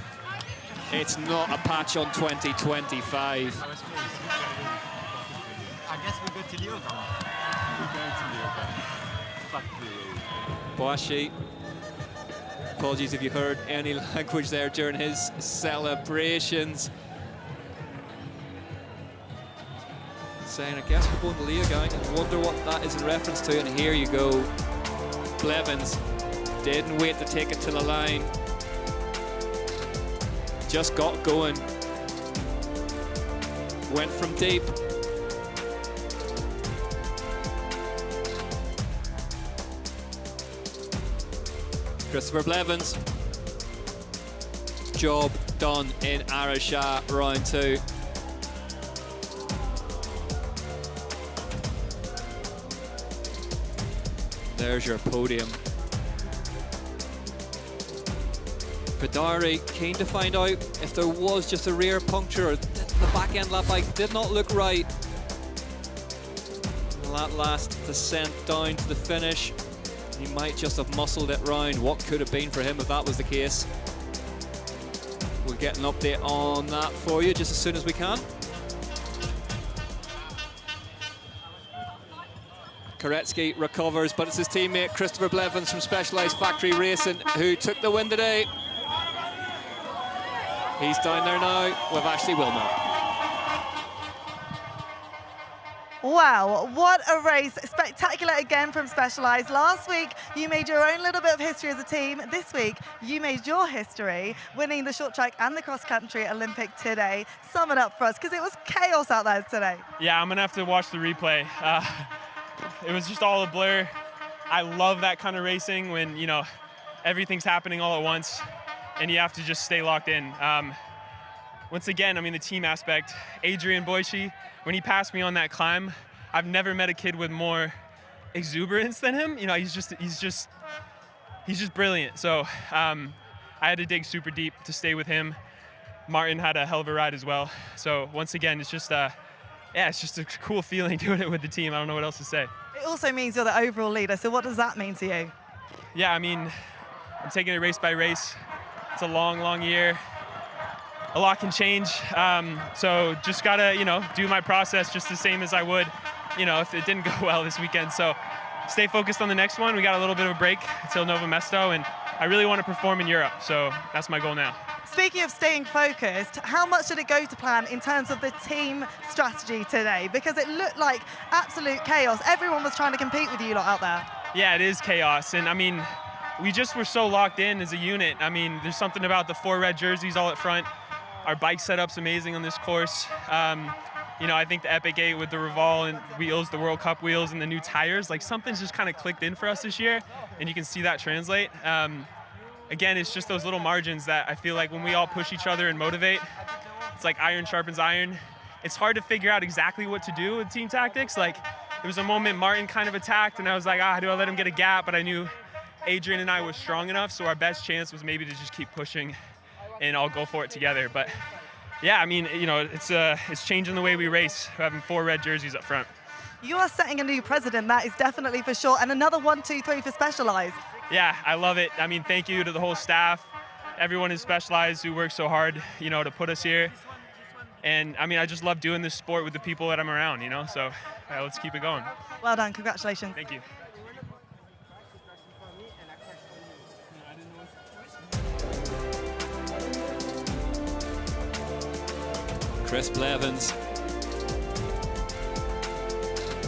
It's not a patch on 2025. Boashi, apologies if you heard any language there during his celebrations. Saying, I guess we're going to Leo going, and wonder what that is in reference to. And here you go. Blevins didn't wait to take it to the line. Just got going. Went from deep. Christopher Blevins. Job done in Araxá round 2. There's your podium. Vidari keen to find out if there was just a rear puncture or the back end lap bike did not look right. That last descent down to the finish, he might just have muscled it round. What could have been for him if that was the case? We'll get an update on that for you just as soon as we can. Koretsky recovers, but it's his teammate Christopher Blevins from Specialized Factory Racing who took the win today. He's down there now with Ashley Wilmot. Wow, what a race. Spectacular again from Specialized. Last week, you made your own little bit of history as a team. This week, you made your history, winning the short track and the cross-country Olympic today. Sum it up for us, because it was chaos out there today. Yeah, I'm going to have to watch the replay. It was just all a blur. I love that kind of racing when, you know, everything's happening all at once and you have to just stay locked in. Once again, I mean, the team aspect, Adrian Boishi, when he passed me on that climb, I've never met a kid with more exuberance than him. You know, he's just brilliant. So I had to dig super deep to stay with him. Martin had a hell of a ride as well. So once again, it's just yeah, it's just a cool feeling doing it with the team. I don't know what else to say. It also means you're the overall leader, so what does that mean to you? Yeah, I mean, I'm taking it race by race. It's a long, long year. A lot can change. So just gotta, you know, do my process just the same as I would, you know, if it didn't go well this weekend. So stay focused on the next one. We got a little bit of a break until Nova Mesto, and I really want to perform in Europe. So that's my goal now. Speaking of staying focused, how much did it go to plan in terms of the team strategy today? Because it looked like absolute chaos. Everyone was trying to compete with you lot out there. Yeah, it is chaos. And I mean, we just were so locked in as a unit. I mean, there's something about the 4 red jerseys all at front. Our bike setup's amazing on this course. You know, I think the Epic 8 with the Revolve and wheels, the World Cup wheels and the new tires, like something's just kind of clicked in for us this year, and you can see that translate. Again, it's just those little margins that I feel like when we all push each other and motivate, it's like iron sharpens iron. It's hard to figure out exactly what to do with team tactics. Like, there was a moment Martin kind of attacked, and I was like, do I let him get a gap? But I knew Adrian and I were strong enough, so our best chance was maybe to just keep pushing and all go for it together. But yeah, I mean, you know, it's changing the way we race, having 4 red jerseys up front. You are setting a new precedent, that is definitely for sure, and another 1, 2, 3 for Specialized. Yeah, I love it. I mean, thank you to the whole staff, everyone in Specialized who worked so hard, you know, to put us here. And I mean, I just love doing this sport with the people that I'm around, you know, so let's keep it going. Well done, congratulations. Thank you. Chris Blevins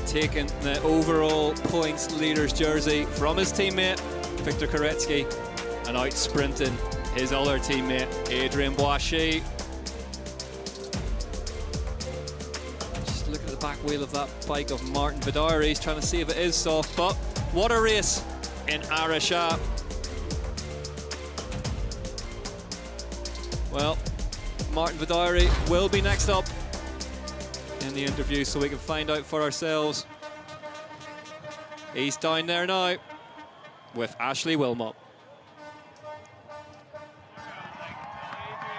taking the overall points leader's jersey from his teammate Victor Koretsky and out sprinting his other teammate Adrian Boishi. Just look at the back wheel of that bike of Martin Vidari. He's trying to see if it is soft, but what a race in Araxá. Well, Martin Vidari will be next up in the interview so we can find out for ourselves. He's down there now with Ashley Wilmot.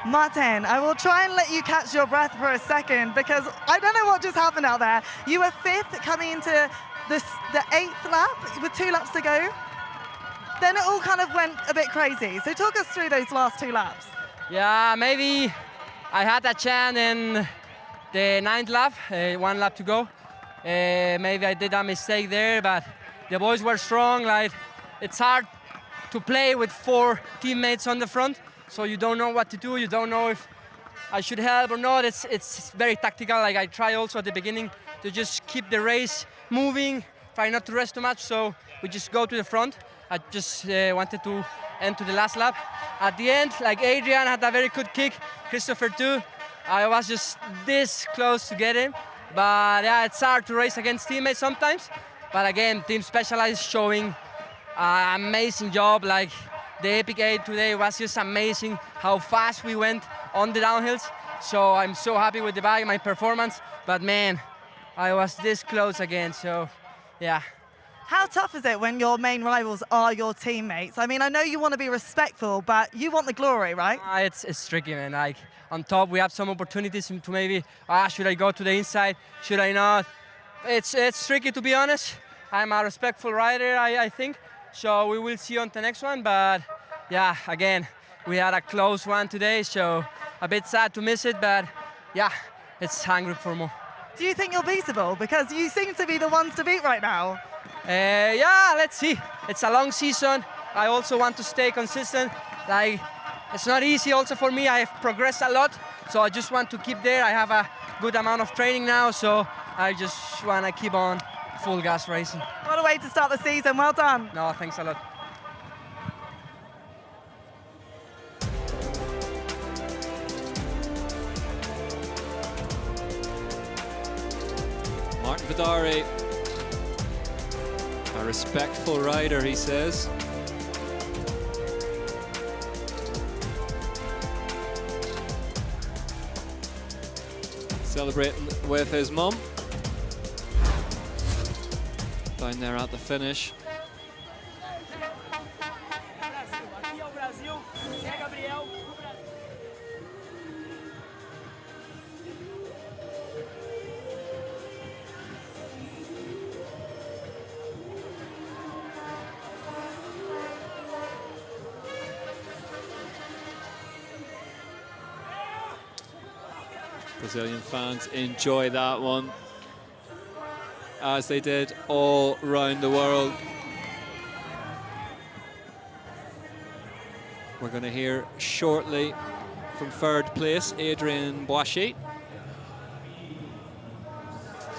Martin, I will try and let you catch your breath for a second because I don't know what just happened out there. You were 5th coming into the 8th lap with 2 laps to go. then it all kind of went a bit crazy. So talk us through those last 2 laps. Yeah, maybe I had a chance in the 9th lap, 1 lap to go. Maybe I did a mistake there, but the boys were strong. Like, it's hard to play with 4 teammates on the front, so you don't know what to do. You don't know if I should help or not. It's very tactical. Like, I try also at the beginning to just keep the race moving, try not to rest too much, so we just go to the front. I just wanted to end to the last lap. At the end, like, Adrian had a very good kick, Christopher too. I was just this close to get him. But yeah, it's hard to race against teammates sometimes. But again, Team Specialized showing an amazing job. Like, the Epic 8 today was just amazing how fast we went on the downhills. So I'm so happy with the bike, my performance. But man, I was this close again, so yeah. How tough is it when your main rivals are your teammates? I mean, I know you want to be respectful, but you want the glory, right? It's tricky, man. Like, on top, we have some opportunities to maybe, should I go to the inside? Should I not? It's tricky, to be honest. I'm a respectful rider, I think. So we will see on the next one. But yeah, again, we had a close one today, so a bit sad to miss it. But yeah, it's hungry for more. Do you think you're beatable? Because you seem to be the ones to beat right now. Yeah, let's see. It's a long season. I also want to stay consistent. Like, it's not easy also for me. I have progressed a lot, so I just want to keep there. I have a good amount of training now, so I just want to keep on full gas racing. What a way to start the season. Well done. No, thanks a lot. Martin Vidari, a respectful rider, he says. Celebrating with his mum. Down there at the finish. Brazilian fans enjoy that one, as they did all around the world. We're going to hear shortly from 3rd place, Adrien Boischy.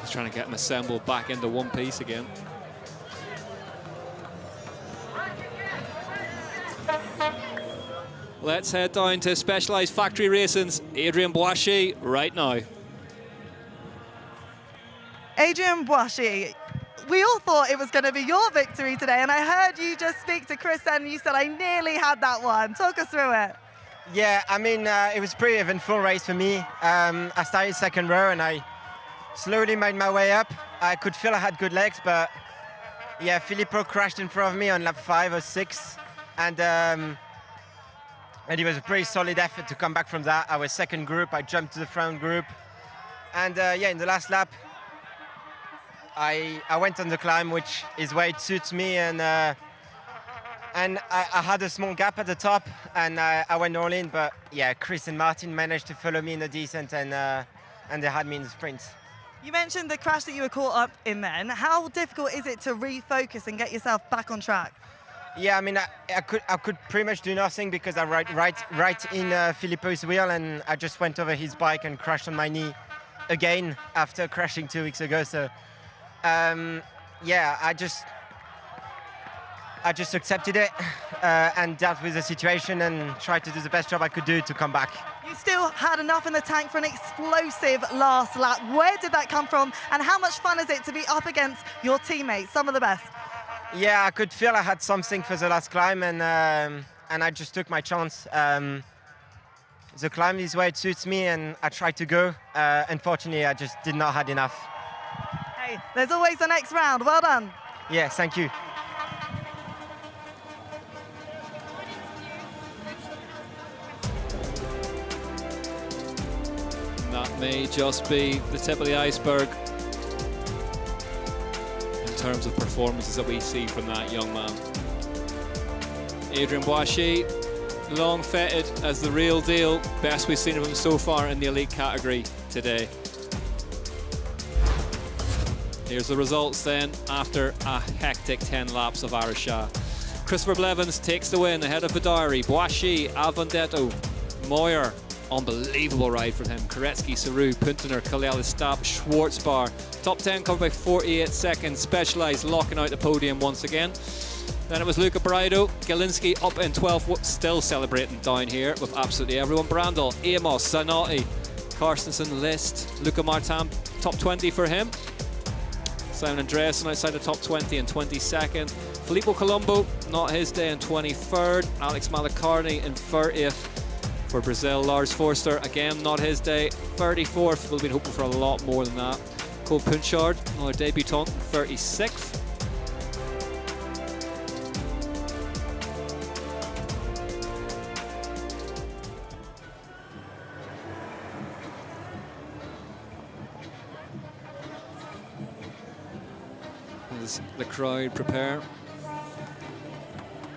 He's trying to get him assembled back into one piece again. Let's head down to Specialized Factory Racing's Adrien Boischy right now. Adrien Boischy, we all thought it was going to be your victory today, and I heard you just speak to Chris and you said, I nearly had that one. Talk us through it. Yeah, I mean, it was a pretty eventful race for me. I started 2nd row and I slowly made my way up. I could feel I had good legs, but yeah, Filippo crashed in front of me on lap 5 or 6. And it was a pretty solid effort to come back from that. I was 2nd group, I jumped to the front group. And yeah, in the last lap, I went on the climb, which is where it suits me. And I had a small gap at the top and I went all in. But yeah, Chris and Martin managed to follow me in the descent and they had me in the sprint. You mentioned the crash that you were caught up in then. How difficult is it to refocus and get yourself back on track? Yeah, I mean, I could pretty much do nothing because I right in Filippo's wheel and I just went over his bike and crashed on my knee again after crashing 2 weeks ago. So, yeah, I just accepted it and dealt with the situation and tried to do the best job I could do to come back. You still had enough in the tank for an explosive last lap. Where did that come from? And how much fun is it to be up against your teammates, some of the best? Yeah, I could feel I had something for the last climb and I just took my chance. The climb is where it suits me and I tried to go. Unfortunately, I just did not have enough. Hey, there's always the next round. Well done. Yeah, thank you. That may just be the tip of the iceberg in terms of performances that we see from that young man. Adrien Boissy, long feted as the real deal. Best we've seen of him so far in the elite category today. Here's the results then after a hectic 10 laps of Araxá. Christopher Blevins takes the win ahead of Vidari, Boissy, Avondetto, Moyer. Unbelievable ride from him. Koretsky, Saru, Punter, Kalel, Stapp, Schwarzbar. Top 10 covered by 48 seconds. Specialized locking out the podium once again. Then it was Luca Braido, Galinski up in 12th, still celebrating down here with absolutely everyone. Brandl, Amos, Zanotti, Carstensen, List, Luca Martin, top 20 for him. Simon Andreasen outside the top 20 in 22nd. Filippo Colombo, not his day, in 23rd. Alex Malacarne in 30th. For Brazil, Lars Forster, again, not his day, 34th. We'll be hoping for a lot more than that. Cole Punchard, another debutant, 36th. As the crowd prepare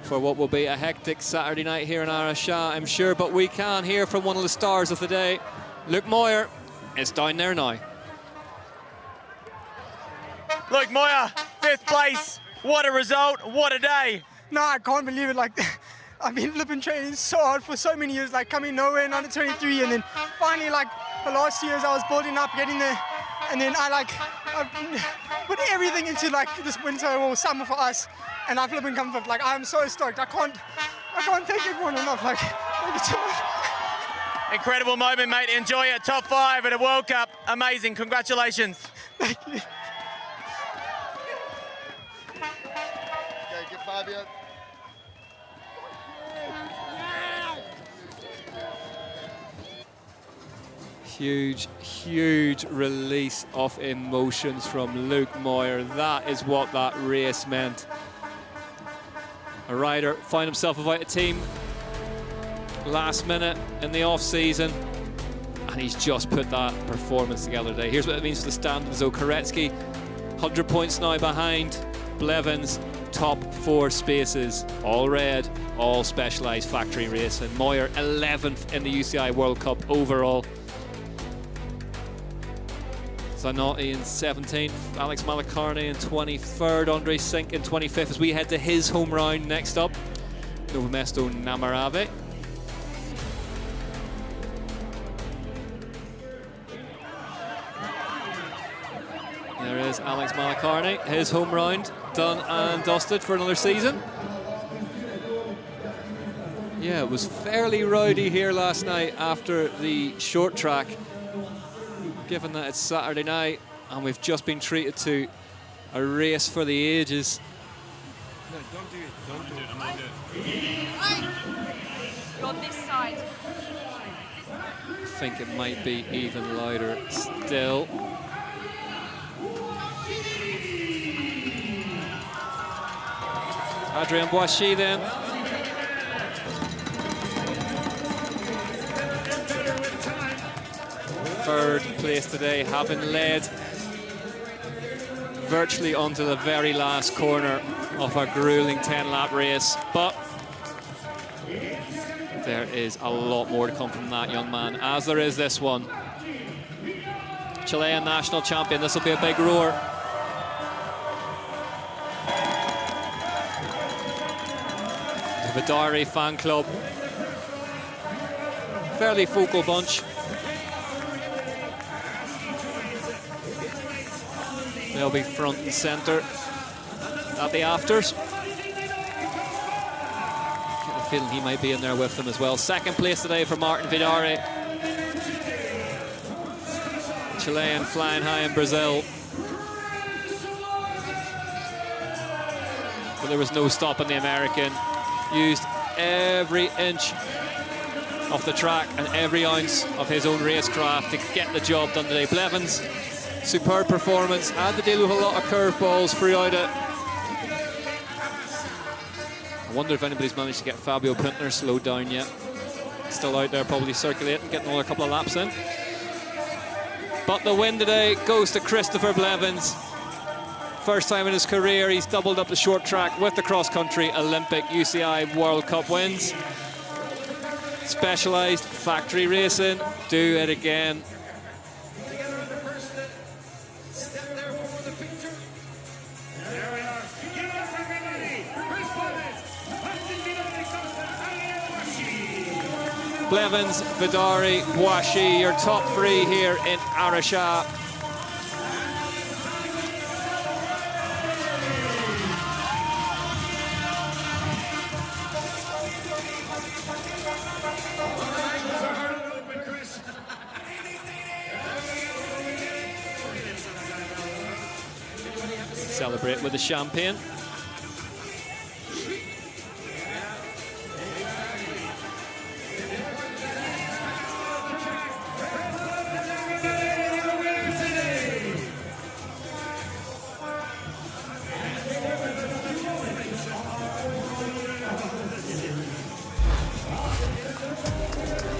for what will be a hectic Saturday night here in Araxá, I'm sure, but we can hear from one of the stars of the day. Luke Moyer is down there now. Luke Moyer, 5th place. What a result, what a day. No, I can't believe it. Like, I've been flipping training so hard for so many years, like coming nowhere in under 23, and then finally, like, the last years I was building up, getting there, and then I put everything into like this winter or summer for us, and I've flipping comfort. Like, I'm so stoked. I can't thank everyone enough. Like, thank you so much. Incredible moment, mate. Enjoy it. Top 5 at a World Cup. Amazing. Congratulations. Thank you. Okay, give Fabio. Huge release of emotions from Luke Moyer. That is what that race meant. A rider found himself without a team last minute in the off-season, and he's just put that performance together today. Here's what it means for the standings though. Koretsky, 100 points now behind Blevins, top 4 spaces, all red, all specialized factory racing. Moyer 11th in the UCI World Cup overall. Zanotti in 17th, Alex Malacarne in 23rd, Andre Sink in 25th as we head to his home round next up, Novo Mesto Namarave. There is Alex Malacarne, his home round done and dusted for another season. Yeah, it was fairly rowdy here last night after the short track, given that it's Saturday night and we've just been treated to a race for the ages. No, don't do it. Don't do it. I'm not doing it. On this side. I think it might be even louder still. Adrien Boissy then. Third place today, having led virtually onto the very last corner of a grueling 10-lap race, but there is a lot more to come from that young man, as there is this one. Chilean national champion, this will be a big roar. The Vidari fan club, fairly focal bunch. They'll be front and centre at the afters. Get the feeling he might be in there with them as well. Second place today for Martin Vidari. Chilean flying high in Brazil. But there was no stopping the American. Used every inch of the track and every ounce of his own racecraft to get the job done today. Blevins, superb performance, had to deal with a lot of curveballs throughout it. I wonder if anybody's managed to get Fabio Punter slowed down yet. Still out there probably circulating, getting another couple of laps in. But the win today goes to Christopher Blevins. first time in his career, he's doubled up the short track with the cross-country Olympic UCI World Cup wins. Specialized factory racing, do it again. Blevins, Vidari, Boischi, your top three here in Araxá. Celebrate with the champagne.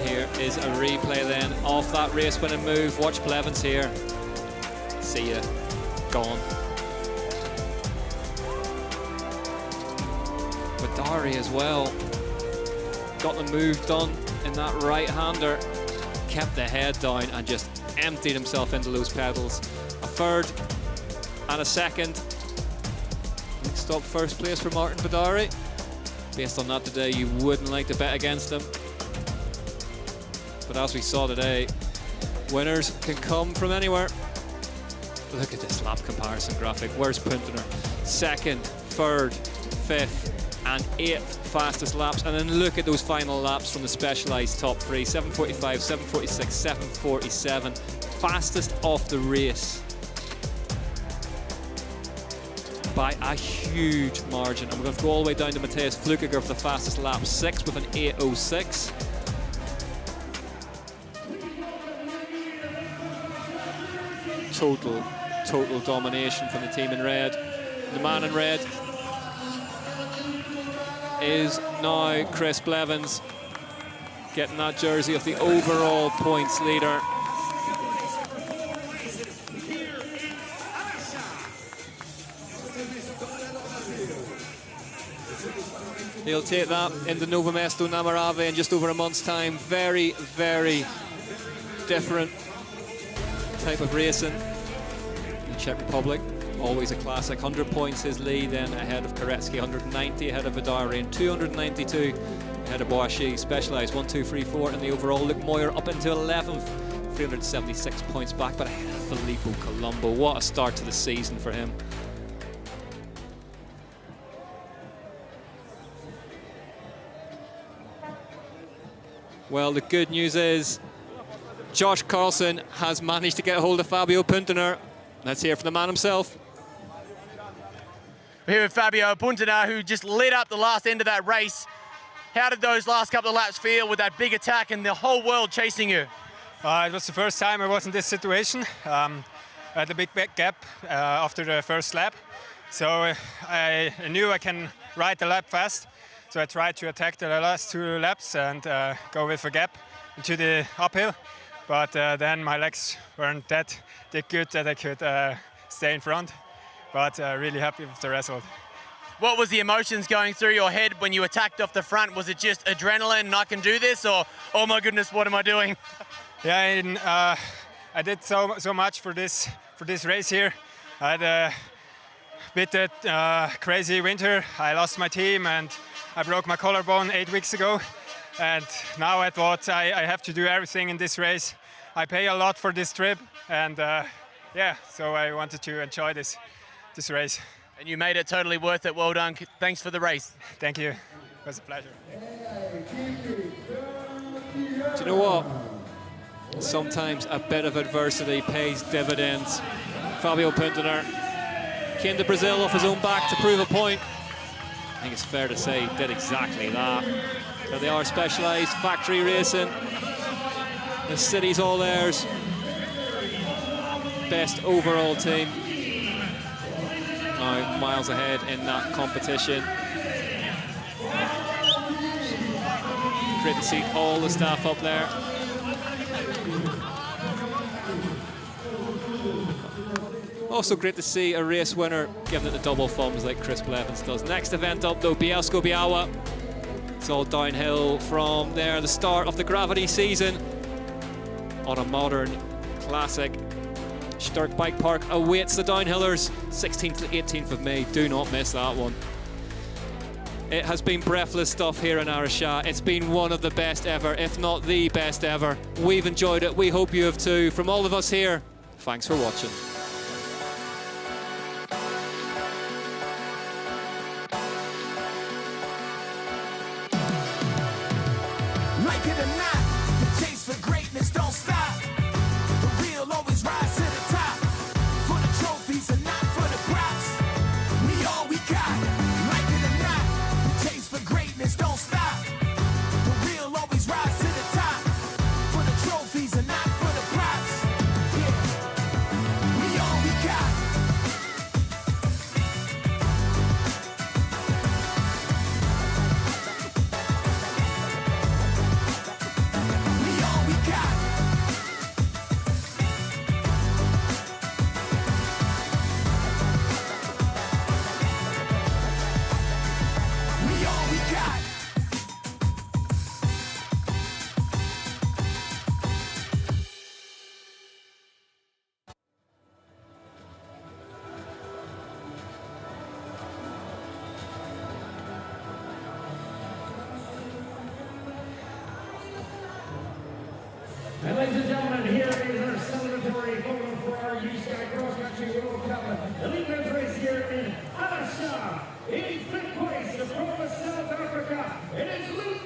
Here is a replay then of that race-winning move. Watch Blevins here. See ya. Gone. Vidari as well. Got the move done in that right-hander. Kept the head down and just emptied himself into those pedals. A third and a second. Next up, first place for Martin Vidari. Based on that today, you wouldn't like to bet against him. But as we saw today, winners can come from anywhere. Look at this lap comparison graphic. Where's Punter? Second, third, fifth, and eighth fastest laps. And then look at those final laps from the Specialized top three. 7:45, 7:46, 7:47. Fastest off the race by a huge margin. And we're going to go all the way down to Matthias Flukiger for the fastest lap, 6 with an 8:06. Total domination from the team in red. The man in red is now Chris Blevins, getting that jersey of the overall points leader. He'll take that into Novo Mesto Namarave in just over a month's time. Very, very different type of racing. In Czech Republic, always a classic. 100 points his lead, then ahead of Koretsky, 190 ahead of Vidari, and 292 ahead of Boischi. Specialized 1, 2, 3, 4 in the overall. Luke Moyer up into 11th, 376 points back, but ahead of Filippo Colombo. What a start to the season for him. Well, the good news is Josh Carlson has managed to get a hold of Fabio Punter. Let's hear from the man himself. We're here with Fabio Punter, who just lit up the last end of that race. How did those last couple of laps feel with that big attack and the whole world chasing you? It was the first time I was in this situation. I had a big gap after the first lap. So I knew I can ride the lap fast. So I tried to attack the last 2 laps and go with a gap into the uphill. But then my legs weren't that good that I could stay in front. But really happy with the result. What was the emotions going through your head when you attacked off the front? Was it just adrenaline and I can do this, or oh my goodness, what am I doing? Yeah, I did so much for this race here. I had a bit crazy winter. I lost my team and I broke my collarbone 8 weeks ago. And now I thought I have to do everything in this race. I pay a lot for this trip, and yeah, so I wanted to enjoy this race. And you made it totally worth it. Well done. Thanks for the race. Thank you. It was a pleasure. Do you know what? Sometimes a bit of adversity pays dividends. Fabio Punter came to Brazil off his own back to prove a point. I think it's fair to say he did exactly that. So they are Specialized factory racing. The city's all theirs. Best overall team. Now miles ahead in that competition. Great to see all the staff up there. Also great to see a race winner giving it the double thumbs like Chris Blevins does. Next event up though, Bielsko-Biała. It's all downhill from there, the start of the gravity season on a modern classic. Sturk Bike Park awaits the downhillers, 16th to 18th of May. Do not miss that one. It has been breathless stuff here in Araxá. It's been one of the best ever, if not the best ever. We've enjoyed it. We hope you have too. From all of us here, thanks for watching. Like it or not, the chase for greatness don't stop. The real always rise to the top. For the trophies and not for the props. We all we got. Like it or not, the chase for greatness don't stop. The real always rise to the top. For the trophies and not for the props. Yeah, we all we got. And ladies and gentlemen, here is our celebratory photo for our U-Sky Cross Country World Cup Elite Men's race here in Araxá. In fifth place from South Africa, it is Luke